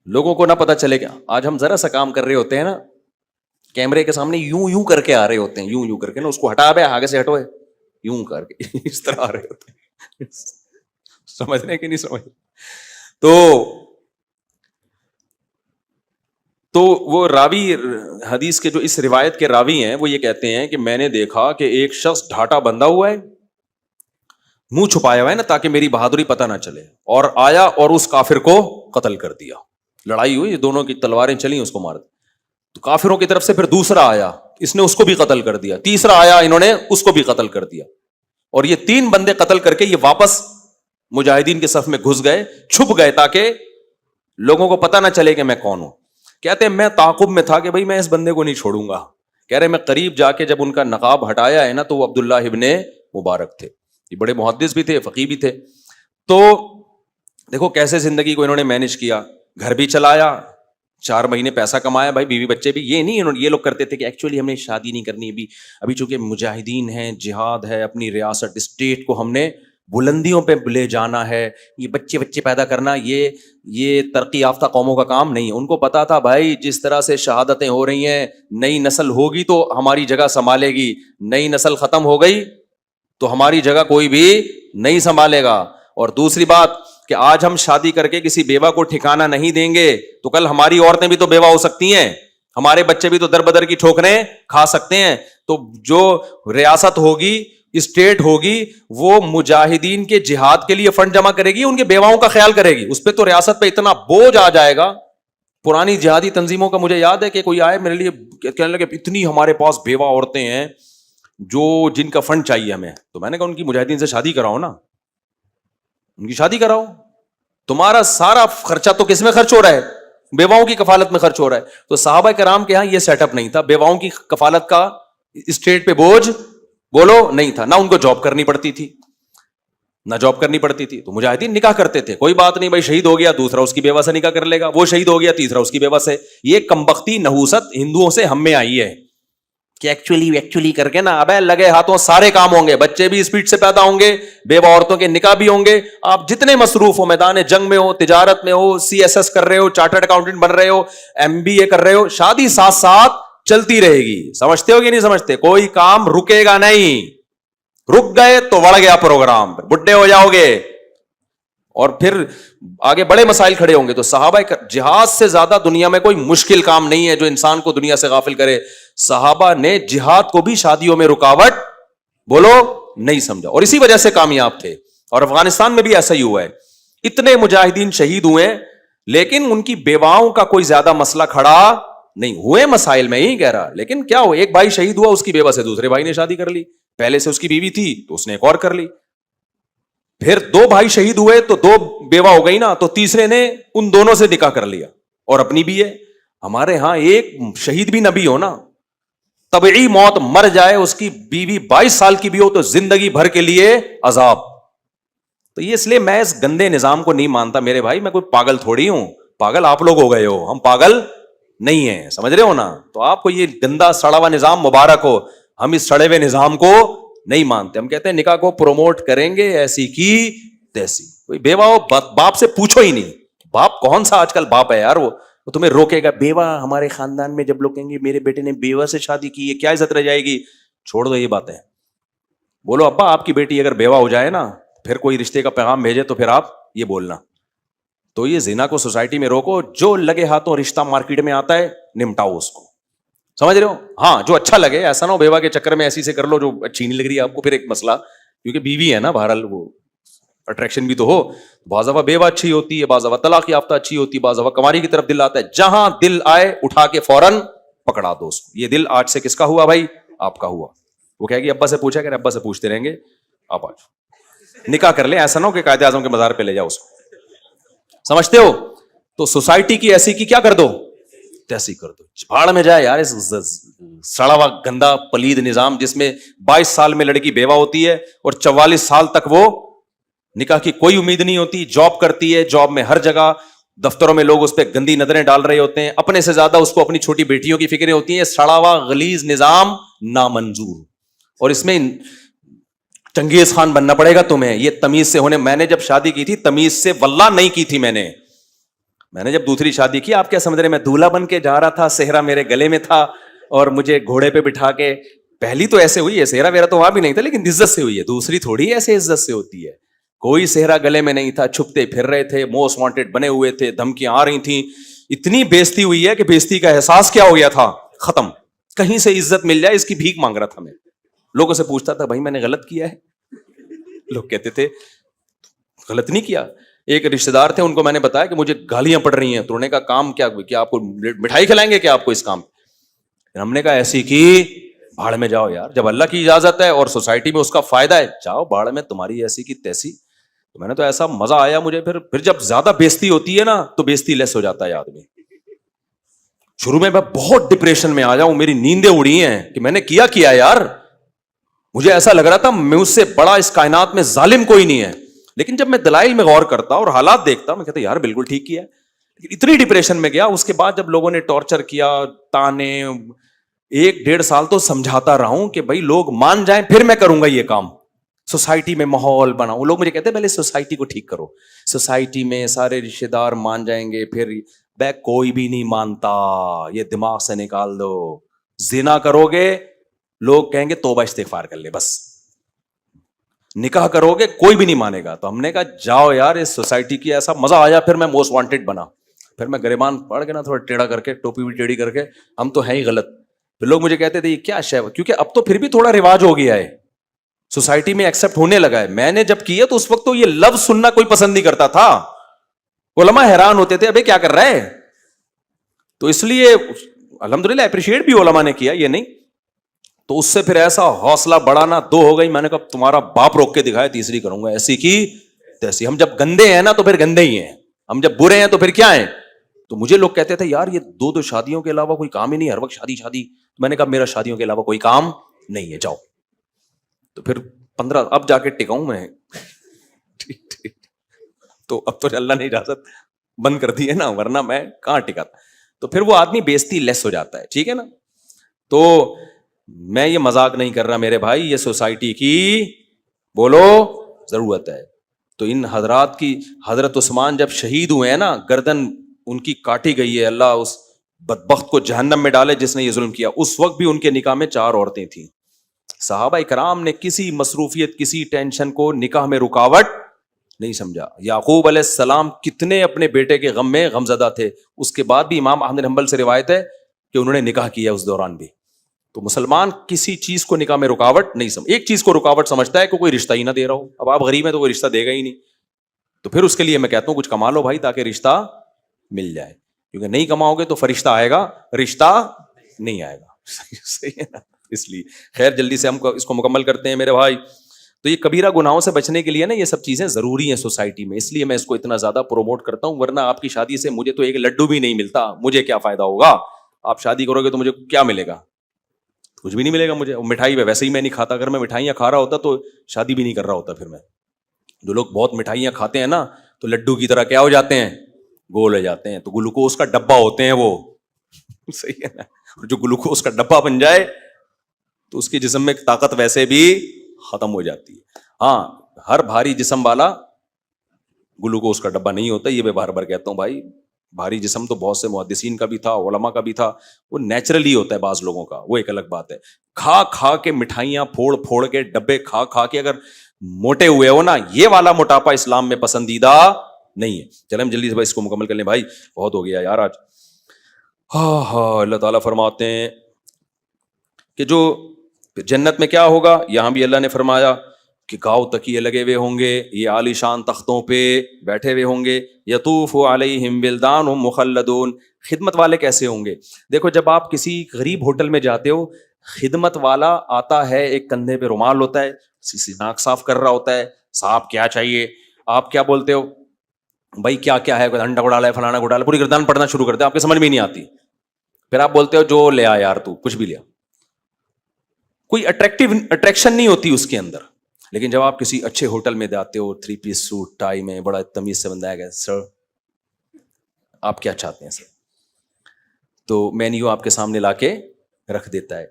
لوگوں کو نہ پتا چلے. گا آج ہم ذرا سا کام کر رہے ہوتے ہیں نا, کیمرے کے سامنے یوں کر کے آ رہے ہوتے ہیں, یوں کر کے نا, اس کو ہٹا بے آگے سے ہٹو, یوں کر کے اس طرح آ رہے ہوتے ہیں. سمجھ رہے کہ نہیں سمجھ؟ تو وہ راوی حدیث کے جو اس روایت کے راوی ہیں وہ یہ کہتے ہیں کہ میں نے دیکھا کہ ایک شخص ڈھاٹا بندھا ہوا ہے, منہ چھپایا ہوا ہے نا تاکہ میری بہادری پتہ نہ چلے, اور آیا اور اس کافر کو قتل کر دیا. لڑائی ہوئی, دونوں کی تلواریں چلیں, اس کو مار دیا. تو کافروں کی طرف سے پھر دوسرا آیا, اس نے اس کو بھی قتل کر دیا. تیسرا آیا, انہوں نے اس کو بھی قتل کر دیا. اور یہ 3 بندے قتل کر کے یہ واپس مجاہدین کے صف میں گھس گئے, چھپ گئے تاکہ لوگوں کو پتہ نہ چلے کہ میں کون ہوں. کہتے ہیں میں تعاقب میں تھا کہ بھائی میں اس بندے کو نہیں چھوڑوں گا. کہہ رہے میں قریب جا کے جب ان کا نقاب ہٹایا ہے نا, تو وہ عبداللہ ابن مبارک تھے. یہ بڑے محدث بھی تھے, فقیہ بھی تھے. تو دیکھو کیسے زندگی کو انہوں نے مینج کیا, گھر بھی چلایا, 4 مہینے پیسہ کمایا, بھائی بیوی بچے بھی. یہ نہیں یہ لوگ کرتے تھے کہ ایکچولی ہم نے شادی نہیں کرنی ابھی چونکہ مجاہدین ہیں, جہاد ہے, اپنی ریاست اسٹیٹ کو ہم نے بلندیوں پہ لے جانا ہے, یہ بچے پیدا کرنا یہ ترقی یافتہ قوموں کا کام نہیں ہے. ان کو پتا تھا بھائی جس طرح سے شہادتیں ہو رہی ہیں, نئی نسل ہوگی تو ہماری جگہ سنبھالے گی, نئی نسل ختم ہو گئی تو ہماری جگہ کوئی بھی نہیں سنبھالے گا. اور دوسری بات کہ آج ہم شادی کر کے کسی بیوہ کو ٹھکانہ نہیں دیں گے تو کل ہماری عورتیں بھی تو بیوہ ہو سکتی ہیں, ہمارے بچے بھی تو در بدر کی ٹھوکریں کھا سکتے ہیں. تو جو ریاست ہوگی, اسٹیٹ ہوگی, وہ مجاہدین کے جہاد کے لیے فنڈ جمع کرے گی, ان کے بیواؤں کا خیال کرے گی. اس پہ تو ریاست پہ اتنا بوجھ آ جائے گا. پرانی جہادی تنظیموں کا مجھے یاد ہے کہ کوئی آئے میرے لیے کہنے لگے اتنی ہمارے پاس بیوہ عورتیں ہیں جن کا فنڈ چاہیے ہمیں. تو میں نے کہا ان کی مجاہدین سے شادی کراؤ نا, ان کی شادی کراؤ. تمہارا سارا خرچہ تو کس میں خرچ ہو رہا ہے؟ بیواؤں کی کفالت میں خرچ ہو رہا ہے. تو صحابہ کرام کے ہاں یہ سیٹ اپ نہیں تھا, بیواؤں کی کفالت کا اسٹیٹ پہ بوجھ بولو نہیں تھا, نہ ان کو جاب کرنی پڑتی تھی, تو مجاہدین نکاح کرتے تھے. کوئی بات نہیں بھائی, شہید ہو گیا دوسرا اس کی بیوہ سے نکاح کر لے گا, وہ شہید ہو گیا تیسرا اس کی بیوہ سے. یہ کمبختی نحوست ہندوؤں سے ہم میں آئی ہے کہ ایکچولی کر کے نا ابے لگے ہاتھوں سارے کام ہوں گے, بچے بھی اسپیڈ سے پیدا ہوں گے, بیوہ عورتوں کے نکاح بھی ہوں گے, آپ جتنے مصروف ہو, میدان جنگ میں ہو, تجارت میں ہو, CSS کر رہے ہو, چارٹرڈ اکاؤنٹنٹ بن رہے ہو, MBA کر رہے ہو, شادی ساتھ چلتی رہے گی. سمجھتے ہو کہ نہیں سمجھتے؟ کوئی کام رکے گا نہیں, رک گئے تو بڑھ گیا پروگرام, بڈھے ہو جاؤ گے اور پھر آگے بڑے مسائل کھڑے ہوں گے. تو صحابہ جہاد سے زیادہ دنیا میں کوئی مشکل کام نہیں ہے جو انسان کو دنیا سے غافل کرے. صحابہ نے جہاد کو بھی شادیوں میں رکاوٹ بولو نہیں سمجھا, اور اسی وجہ سے کامیاب تھے. اور افغانستان میں بھی ایسا ہی ہوا ہے, اتنے مجاہدین شہید ہوئے لیکن ان کی بیواؤں کا کوئی زیادہ مسئلہ کھڑا نہیں ہوئے. مسائل میں ہی کہہ رہا, لیکن کیا ہو, ایک بھائی شہید ہوا, اس کی بیوہ سے دوسرے بھائی نے شادی کر لی, پہلے سے اس کی بیوی تھی تو اس نے ایک اور کر لی. پھر 2 بھائی شہید ہوئے تو 2 بیوہ ہو گئی نا, تو تیسرے نے ان دونوں سے نکاح کر لیا, اور اپنی بھی ہے. ہمارے ہاں ایک شہید بھی نبی ہو نا, طبعی موت مر جائے, اس کی بیوی 22 سال کی بھی ہو تو زندگی بھر کے لیے عذاب. تو یہ اس لیے میں اس گندے نظام کو نہیں مانتا میرے بھائی. میں کوئی پاگل تھوڑی ہوں, پاگل آپ لوگ ہو گئے ہو, ہم پاگل نہیں ہیں, سمجھ رہے ہو نا. تو آپ کو یہ گندا سڑا ہوا نظام مبارک ہو, ہم اس سڑے ہوئے نظام کو نہیں مانتے. ہم کہتے ہیں نکاح کو پروموٹ کریں گے ایسی کی تیسی. کوئی بیوہ ہو باپ سے پوچھو ہی نہیں. باپ کون سا آج کل باپ ہے یار, وہ تمہیں روکے گا. بیوہ ہمارے خاندان میں جب لوگ کہیں گے میرے بیٹے نے بیوہ سے شادی کی ہے, کیا عزت رہ جائے گی. چھوڑ دو یہ باتیں, بولو ابا آپ کی بیٹی اگر بیوہ ہو جائے نا, پھر کوئی رشتے کا پیغام بھیجے تو پھر آپ یہ بولنا. تو یہ زنا کو سوسائٹی میں روکو, جو لگے ہاتھوں رشتہ مارکیٹ میں آتا ہے نمٹاؤ اس کو, سمجھ رہے ہو. ہاں جو اچھا لگے, ایسا نہ ہو بیوہ کے چکر میں ایسی سے کر لو جو اچھی نہیں لگ رہی ہے آپ کو, پھر ایک مسئلہ, کیونکہ بیوی ہے نا بہرحال, وہ اٹریکشن بھی تو ہو. بعض دفعہ بیوہ اچھی ہوتی ہے, بعض دفعہ طلاق یافتہ اچھی ہوتی ہے, بعض دفعہ کماری کی طرف دل آتا ہے. جہاں دل آئے اٹھا کے فوراً پکڑا دو اس کو. یہ دل آج سے کس کا ہوا بھائی, آپ کا ہوا. وہ کہے گی ابا سے پوچھا, کہ ابا سے پوچھتے رہیں گے, آپ آج نکاح کر لیں. ایسا نہ ہو کہ قائد اعظم کے مزار پہ لے جاؤ اس کو, سمجھتے ہو. تو سوسائٹی کی ایسی کی کیا کر دو, تیسی کر دو. بھاڑ میں جائے یار اس سڑا ہوا گندا پلید نظام, جس میں 22 سال میں لڑکی بیوہ ہوتی ہے اور 44 سال تک وہ نکاح کی کوئی امید نہیں ہوتی. جاب کرتی ہے, جاب میں ہر جگہ دفتروں میں لوگ اس پہ گندی نظریں ڈال رہے ہوتے ہیں, اپنے سے زیادہ اس کو اپنی چھوٹی بیٹیوں کی فکریں ہوتی ہیں. سڑا ہوا غلیظ نظام نامنظور, اور اس میں چنگیز خان بننا پڑے گا تمہیں. یہ تمیز سے ہونے, میں نے جب شادی کی تھی تمیز سے واللہ نہیں کی تھی. میں نے جب دوسری شادی کی, آپ کیا سمجھ رہے, میں دولہا بن کے جا رہا تھا, صحرا میرے گلے میں تھا, اور مجھے گھوڑے پہ بٹھا کے, پہلی تو ایسے ہوئی ہے, صحرا میرا تو وہاں بھی نہیں تھا لیکن عزت سے ہوئی ہے. دوسری تھوڑی ایسے عزت سے ہوتی ہے. کوئی صحرا گلے میں نہیں تھا, چھپتے پھر رہے تھے, موسٹ وانٹیڈ بنے ہوئے تھے, دھمکیاں آ رہی تھیں. اتنی بےزتی ہوئی ہے کہ بےزتی کا احساس کیا ہو گیا تھا, ختم. کہیں سے عزت مل جائے اس کی بھیک مانگ رہا تھا میں. لوگوں سے پوچھتا تھا بھائی میں نے غلط کیا ہے, لوگ کہتے تھے غلط نہیں کیا. ایک رشتے دار تھے, ان کو میں نے بتایا کہ مجھے گالیاں پڑ رہی ہیں, تو انہوں نے کہا کام کیا آپ کو مٹھائی کھلائیں گے کیا آپ کو اس کام. ہم نے کہا ایسی کی بھاڑ میں جاؤ یار, جب اللہ کی اجازت ہے اور سوسائٹی میں اس کا فائدہ ہے, جاؤ بھاڑ میں, تمہاری ایسی کی تیسی. تو میں نے تو ایسا مزہ آیا مجھے. پھر جب زیادہ بےزتی ہوتی ہے نا تو بےزتی لیس ہو جاتا ہے آدمی. شروع میں بہت ڈپریشن میں آ جاؤں, میری نیندیں اڑی ہیں کہ میں نے کیا یار. مجھے ایسا لگ رہا تھا مجھ سے بڑا اس کائنات میں ظالم کوئی نہیں ہے. لیکن جب میں دلائل میں غور کرتا اور حالات دیکھتا, میں کہتا یار بالکل ٹھیک کیا ہے. لیکن اتنی ڈپریشن میں گیا. اس کے بعد جب لوگوں نے ٹارچر کیا, تانے, 1-1.5 سال تو سمجھاتا رہا ہوں کہ بھائی لوگ مان جائیں پھر میں کروں گا یہ کام. سوسائٹی میں ماحول بناؤں. لوگ مجھے کہتے ہیں پہلے سوسائٹی کو ٹھیک کرو, سوسائٹی میں سارے رشتے دار مان جائیں گے پھر. کوئی بھی نہیں مانتا, یہ دماغ سے نکال دو. زنا کرو گے لوگ کہیں گے توبہ استغفار کر لے بس. نکاح کرو گے کوئی بھی نہیں مانے گا. تو ہم نے کہا جاؤ یار اس سوسائٹی کی ایسا مزہ آیا. پھر میں موسٹ وانٹیڈ بنا, پھر میں گریبان پڑھ کے نا تھوڑا ٹیڑھا کر کے, ٹوپی بھی ٹیڑھی کر کے, ہم تو ہیں ہی غلط. پھر لوگ مجھے کہتے تھے یہ کیا شے, کیونکہ اب تو پھر بھی تھوڑا رواج ہو گیا ہے, سوسائٹی میں ایکسپٹ ہونے لگا ہے. میں نے جب کیا تو اس وقت تو یہ لفظ سننا کوئی پسند نہیں کرتا تھا. علماء حیران ہوتے تھے ابے کیا کر رہا ہے. تو اس لیے الحمدللہ اپریشیٹ بھی علماء نے کیا, یہ نہیں. تو اس سے پھر ایسا حوصلہ بڑھا نا, 2 ہو گئی. میں نے کہا تمہارا باپ روک کے دکھایا, تیسری کروں گا ایسی کی تیسی. ہم جب گندے ہیں نا تو پھر گندے ہی ہیں, ہم جب برے ہیں تو پھر کیا ہیں. تو مجھے لوگ کہتے تھے یار یہ 2 شادیوں کے علاوہ کوئی کام ہی نہیں, ہر وقت شادی. میں نے کہا میرا شادیوں کے علاوہ کوئی کام نہیں ہے, جاؤ. تو پھر 15 اب جا کے ٹکاؤں میں. تو اب تو اللہ نے اجازت بند کر دی ہے نا, ورنہ میں کہاں ٹکاتا. تو پھر وہ آدمی بےزتی لیس ہو جاتا ہے, ٹھیک ہے نا. تو میں یہ مذاق نہیں کر رہا میرے بھائی, یہ سوسائٹی کی بولو ضرورت ہے. تو ان حضرات کی, حضرت عثمان جب شہید ہوئے ہیں نا, گردن ان کی کاٹی گئی ہے, اللہ اس بدبخت کو جہنم میں ڈالے جس نے یہ ظلم کیا. اس وقت بھی ان کے نکاح میں 4 عورتیں تھیں. صحابہ کرام نے کسی مصروفیت, کسی ٹینشن کو نکاح میں رکاوٹ نہیں سمجھا. یعقوب علیہ السلام کتنے اپنے بیٹے کے غم میں غمزدہ تھے, اس کے بعد بھی امام احمد بن حنبل سے روایت ہے کہ انہوں نے نکاح کیا اس دوران بھی. تو مسلمان کسی چیز کو نکاح میں رکاوٹ نہیں ایک چیز کو رکاوٹ سمجھتا ہے کہ کوئی رشتہ ہی نہ دے رہا ہو. اب آپ غریب ہیں تو کوئی رشتہ دے گا ہی نہیں, تو پھر اس کے لیے میں کہتا ہوں کچھ کما لو بھائی تاکہ رشتہ مل جائے, کیونکہ نہیں کماؤ گے تو فرشتہ آئے گا, رشتہ نہیں آئے گا. صحیح ہے نا. اس لیے خیر جلدی سے ہم اس کو مکمل کرتے ہیں میرے بھائی. تو یہ کبیرہ گناہوں سے بچنے کے لیے نا یہ سب چیزیں ضروری ہیں سوسائٹی میں, اس لیے میں اس کو اتنا زیادہ پروموٹ کرتا ہوں. ورنہ آپ کی شادی سے مجھے تو ایک لڈو بھی نہیں ملتا, مجھے کیا فائدہ ہوگا؟ آپ شادی کرو گے تو مجھے کیا ملے گا؟ کچھ بھی نہیں ملے گا مجھے. مٹھائی ویسے ہی میں نہیں کھاتا, اگر میں مٹھائیاں کھا رہا ہوتا تو شادی بھی نہیں کر رہا ہوتا. پھر میں, جو لوگ بہت مٹھائیاں کھاتے ہیں نا تو لڈو کی طرح کیا ہو جاتے ہیں, گول ہو جاتے ہیں. تو گلوکوز کا ڈبہ ہوتے ہیں وہ, صحیح ہے نا. جو گلوکوز کا ڈبہ بن جائے تو اس کے جسم میں طاقت ویسے بھی ختم ہو جاتی ہے. ہاں, ہر بھاری جسم والا گلوکوز کا ڈبہ نہیں ہوتا, یہ میں بار بار کہتا ہوں بھائی. بھاری جسم تو بہت سے محدثین کا بھی تھا, علماء کا بھی تھا, وہ نیچرلی ہوتا ہے بعض لوگوں کا, وہ ایک الگ بات ہے. کھا کھا کے مٹھائیاں پھوڑ پھوڑ کے ڈبے کھا کھا کے اگر موٹے ہوئے ہو نا, یہ والا موٹاپا اسلام میں پسندیدہ نہیں ہے. چلیں ہم جلدی سے اس کو مکمل کر لیں بھائی, بہت ہو گیا یار آج. اللہ تعالیٰ فرماتے ہیں کہ جو جنت میں کیا ہوگا, یہاں بھی اللہ نے فرمایا کہ گاؤ تکیے لگے ہوئے ہوں گے, یہ عالی شان تختوں پہ بیٹھے ہوئے ہوں گے. یطوف علیہم ولدان مخلدون. خدمت والے کیسے ہوں گے؟ دیکھو, جب آپ کسی غریب ہوٹل میں جاتے ہو, خدمت والا آتا ہے, ایک کندھے پہ رومال ہوتا ہے, ناک صاف کر رہا ہوتا ہے. صاحب کیا چاہیے؟ آپ کیا بولتے ہو بھائی, کیا کیا ہے, انڈا گھوٹالا ہے, فلانا گھوٹالا, پوری گردان پڑھنا شروع کرتے ہیں, آپ کے سمجھ میں نہیں آتی. پھر آپ بولتے ہو جو لے آ یار, تو کچھ بھی لیا, کوئی اٹریکشن نہیں ہوتی اس کے اندر. لیکن جب آپ کسی اچھے ہوٹل میں جاتے ہو, 3 پیس سوٹ ٹائی میں, بڑا تمیز سے بندہ ہے, سر آپ کیا چاہتے ہیں سر, تو مینیو آپ کے سامنے لا کے رکھ دیتا ہے.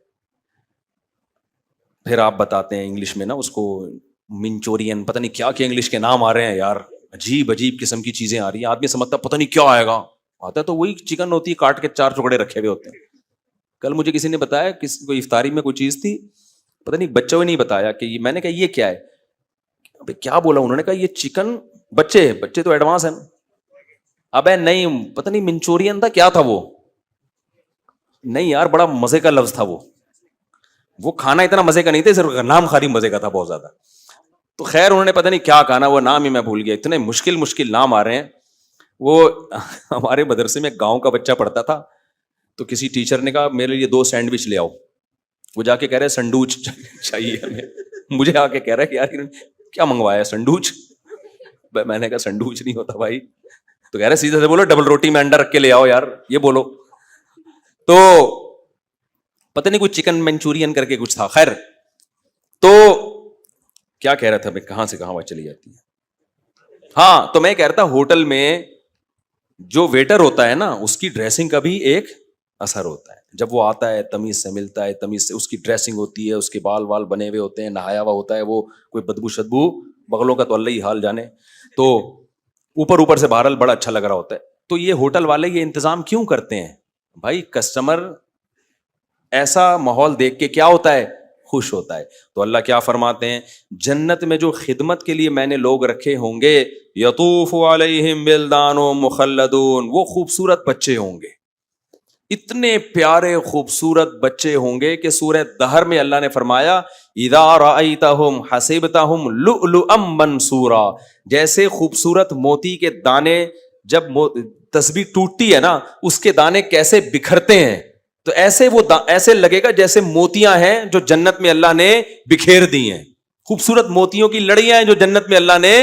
پھر آپ بتاتے ہیں انگلش میں نا اس کو, منچورین, پتہ نہیں کیا کیا انگلش کے نام آ رہے ہیں یار, عجیب عجیب قسم کی چیزیں آ رہی ہیں. آدمی سمجھتا پتہ نہیں کیا آئے گا, آتا ہے تو وہی چکن ہوتی ہے, کاٹ کے 4 ٹکڑے رکھے ہوئے ہوتے ہیں. کل مجھے کسی نے بتایا, کسی کو افطاری میں کوئی چیز تھی, پتہ نہیں بچوں نے نہیں بتایا کہ میں نے کہا یہ کیا ہے, ابے کیا بولا انہوں نے, کہا یہ چکن. بچے تو ایڈوانس ہیں. ابے نہیں, پتہ نہیں منچورین تھا کیا تھا وہ, نہیں یار بڑا مزے کا لفظ تھا وہ کھانا اتنا مزے کا نہیں تھا, صرف نام خالی مزے کا تھا بہت زیادہ. تو خیر انہوں نے پتہ نہیں کیا کھانا, وہ نام ہی میں بھول گیا. اتنے مشکل نام آ رہے ہیں. وہ ہمارے مدرسے میں گاؤں کا بچہ پڑھتا تھا, تو کسی ٹیچر نے کہا میرے لیے 2 سینڈوچ لے آؤ. وہ جا کے کہہ رہے سنڈوچ چاہیے ہمیں. مجھے آ کے کہہ رہا ہے کہ یار کیا منگوایا, سنڈوچ. میں نے کہا سنڈوچ نہیں ہوتا بھائی. تو کہہ رہے سیدھے سے بولو ڈبل روٹی میں انڈا رکھ کے لے آؤ یار, یہ بولو. تو پتہ نہیں کچھ چکن منچورین کر کے کچھ تھا. خیر, تو کیا کہہ رہا تھا میں, کہاں سے کہاں بات چلی جاتی ہے. ہاں, تو میں کہہ رہا تھا ہوٹل میں جو ویٹر ہوتا ہے نا, اس کی ڈریسنگ کا بھی ایک اثر ہوتا ہے. جب وہ آتا ہے تمیز سے ملتا ہے, تمیز سے اس کی ڈریسنگ ہوتی ہے, اس کے بال بنے ہوئے ہوتے ہیں, نہایا ہوا ہوتا ہے, وہ کوئی بدبو شدبو بغلوں کا تو اللہ ہی حال جانے, تو اوپر سے بہرحال بڑا اچھا لگ رہا ہوتا ہے. تو یہ ہوٹل والے یہ انتظام کیوں کرتے ہیں بھائی؟ کسٹمر ایسا ماحول دیکھ کے کیا ہوتا ہے, خوش ہوتا ہے. تو اللہ کیا فرماتے ہیں, جنت میں جو خدمت کے لیے میں نے لوگ رکھے ہوں گے, یطوف علیہم ولدان مخلدون, وہ خوبصورت بچے ہوں گے, اتنے پیارے خوبصورت بچے ہوں گے کہ سورہ دہر میں اللہ نے فرمایا اذا رأیتہم حسبتہم لؤلؤا منثورا, جیسے خوبصورت موتی کے دانے جب تسبیح ٹوٹتی ہے نا, اس کے دانے کیسے بکھرتے ہیں, تو ایسے لگے گا جیسے موتیاں ہیں جو جنت میں اللہ نے بکھیر دی ہیں. خوبصورت موتیوں کی لڑیاں ہیں جو جنت میں اللہ نے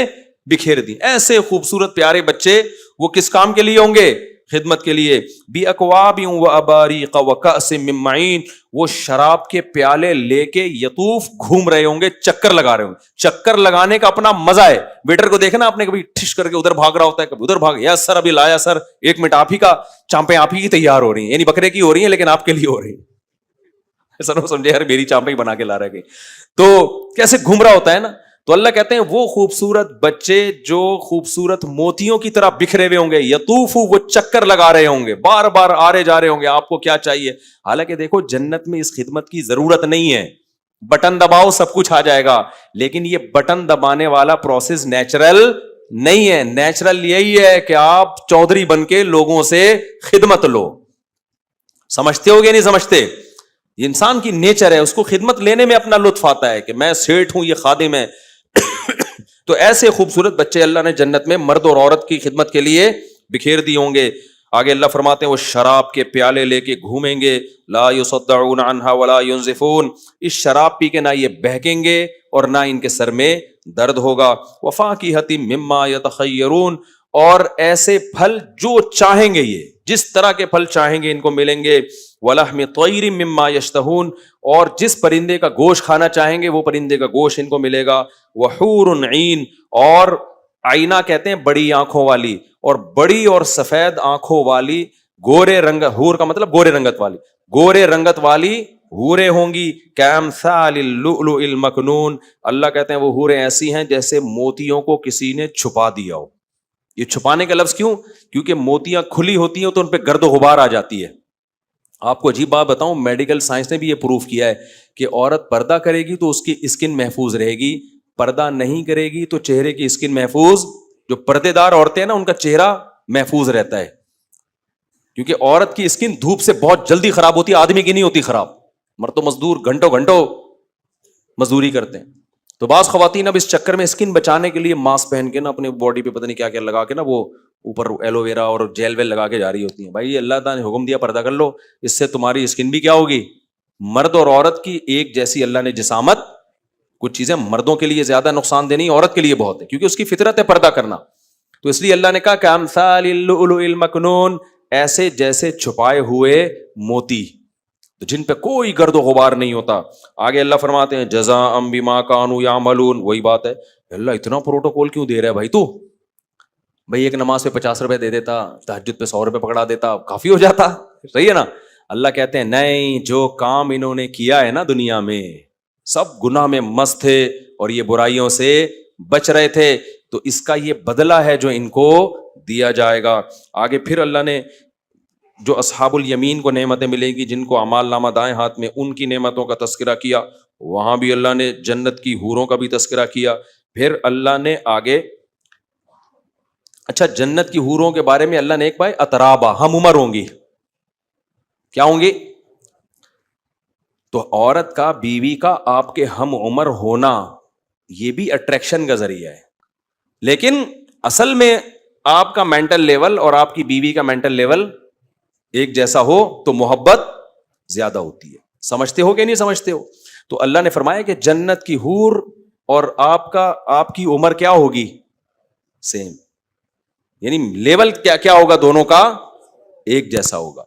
بکھیر دی. ایسے خوبصورت پیارے بچے, وہ کس کام کے لیے ہوں گے؟ خدمت کے لیے. بِأَكْوَابٍ وَأَبَارِيقَ وَكَأْسٍ مِّن مَّعِينٍ, وہ شراب کے پیالے لے کے یطوف گھوم رہے ہوں گے, چکر لگا رہے ہوں گے. چکر لگانے کا اپنا مزہ ہے. ویٹر کو دیکھنا آپ نے, کبھی ٹھش کر کے ادھر بھاگ رہا ہوتا ہے, کبھی ادھر بھاگ, یا سر ابھی لایا سر, 1 منٹ, آپ ہی کا چامپیں آپ ہی کی تیار ہو رہی ہیں, یعنی بکرے کی ہو رہی ہیں لیکن آپ کے لیے ہو رہی ہیں. ایسا نہ سمجھے یار میری چامپیں ہی بنا کے لا رہے گی. تو کیسے گھوم رہا ہوتا ہے نا. تو اللہ کہتے ہیں وہ خوبصورت بچے جو خوبصورت موتیوں کی طرح بکھرے ہوئے ہوں گے, یطوف, وہ چکر لگا رہے ہوں گے, بار بار آرے جا رہے ہوں گے, آپ کو کیا چاہیے. حالانکہ دیکھو جنت میں اس خدمت کی ضرورت نہیں ہے, بٹن دباؤ سب کچھ آ جائے گا. لیکن یہ بٹن دبانے والا پروسیس نیچرل نہیں ہے. نیچرل یہی ہے کہ آپ چودھری بن کے لوگوں سے خدمت لو. سمجھتے ہو گے نہیں سمجھتے؟ یہ انسان کی نیچر ہے, اس کو خدمت لینے میں اپنا لطف آتا ہے کہ میں سیٹھ ہوں, یہ خادم ہے. تو ایسے خوبصورت بچے اللہ نے جنت میں مرد اور عورت کی خدمت کے لیے بکھیر دی ہوں گے. آگے اللہ فرماتے ہیں وہ شراب کے پیالے لے کے گھومیں گے، لا یصدعون عنہا ولا ینزفون، اس شراب پی کے نہ یہ بہکیں گے اور نہ ان کے سر میں درد ہوگا، وفاکہۃ مما یتخیرون، اور ایسے پھل جو چاہیں گے، یہ جس طرح کے پھل چاہیں گے ان کو ملیں گے، ولحم طیر مما یشتہون، اور جس پرندے کا گوشت کھانا چاہیں گے وہ پرندے کا گوشت ان کو ملے گا، وحور عین، اور آئینہ کہتے ہیں بڑی آنکھوں والی، اور بڑی اور سفید آنکھوں والی، گورے رنگ، حور کا مطلب گورے رنگت والی، گورے رنگت والی حوریں ہوں گی، کامثال اللؤلؤ المکنون، اللہ کہتے ہیں وہ حوریں ایسی ہیں جیسے موتیوں کو کسی نے چھپا دیا ہو۔ یہ چھپانے کا لفظ کیوں؟ کیونکہ موتیاں کھلی ہوتی ہیں تو ان پہ گرد و غبار آ جاتی ہے۔ آپ کو عجیب بات بتاؤں، میڈیکل سائنس نے بھی یہ پروف کیا ہے کہ عورت پردہ کرے گی تو اس کی اسکن محفوظ رہے گی، پردہ نہیں کرے گی تو چہرے کی اسکن محفوظ، جو پردے دار عورتیں ہیں نا ان کا چہرہ محفوظ رہتا ہے، کیونکہ عورت کی اسکن دھوپ سے بہت جلدی خراب ہوتی ہے، آدمی کی نہیں ہوتی خراب، مرد و مزدور گھنٹوں گھنٹوں مزدوری کرتے ہیں۔ تو بعض خواتین اب اس چکر میں اسکن بچانے کے لیے ماسک پہن کے نا اپنے باڈی پہ پتہ نہیں کیا کیا لگا کے نا وہ اوپر ایلو ویرا اور جیل ویل لگا کے جا رہی ہوتی ہیں۔ بھائی یہ اللہ تعالیٰ نے حکم دیا پردہ کر لو، اس سے تمہاری اسکن بھی کیا ہوگی، مرد اور عورت کی ایک جیسی اللہ نے جسامت، کچھ چیزیں مردوں کے لیے زیادہ نقصان دہ نہیں، عورت کے لیے بہت ہے، کیونکہ اس کی فطرت ہے پردہ کرنا۔ تو اس لیے اللہ نے کہا کہ امثال اللؤلؤ المکنون، ایسے جیسے چھپائے ہوئے موتی، جن پہ کوئی گرد و غبار نہیں ہوتا۔ آگے اللہ فرماتے ہیں جزاء بما كانوا يعملون، وہی بات ہے اللہ اتنا پروٹوکول کیوں دے رہا ہے بھائی، تو بھائی ایک نماز پہ 50 روپے دے دیتا، تہجد پہ 100 روپے پکڑا دیتا، کافی ہو جاتا، صحیح ہے نا؟ اللہ کہتے ہیں نہیں، جو کام انہوں نے کیا ہے نا دنیا میں، سب گناہ میں مست تھے اور یہ برائیوں سے بچ رہے تھے، تو اس کا یہ بدلہ ہے جو ان کو دیا جائے گا۔ آگے پھر اللہ نے جو اصحاب الیمین کو نعمتیں ملیں گی، جن کو اعمال نامہ دائیں ہاتھ میں، ان کی نعمتوں کا تذکرہ کیا، وہاں بھی اللہ نے جنت کی حوروں کا بھی تذکرہ کیا۔ پھر اللہ نے آگے، اچھا جنت کی حوروں کے بارے میں اللہ نے ایک بھائی اترابا، ہم عمر ہوں گی، کیا ہوں گی؟ تو عورت کا، بیوی کا آپ کے ہم عمر ہونا یہ بھی اٹریکشن کا ذریعہ ہے، لیکن اصل میں آپ کا مینٹل لیول اور آپ کی بیوی کا مینٹل لیول ایک جیسا ہو تو محبت زیادہ ہوتی ہے۔ سمجھتے ہو کہ نہیں سمجھتے ہو؟ تو اللہ نے فرمایا کہ جنت کی حور اور آپ کی عمر کیا ہوگی؟ سیم، یعنی لیول کیا ہوگا، دونوں کا ایک جیسا ہوگا۔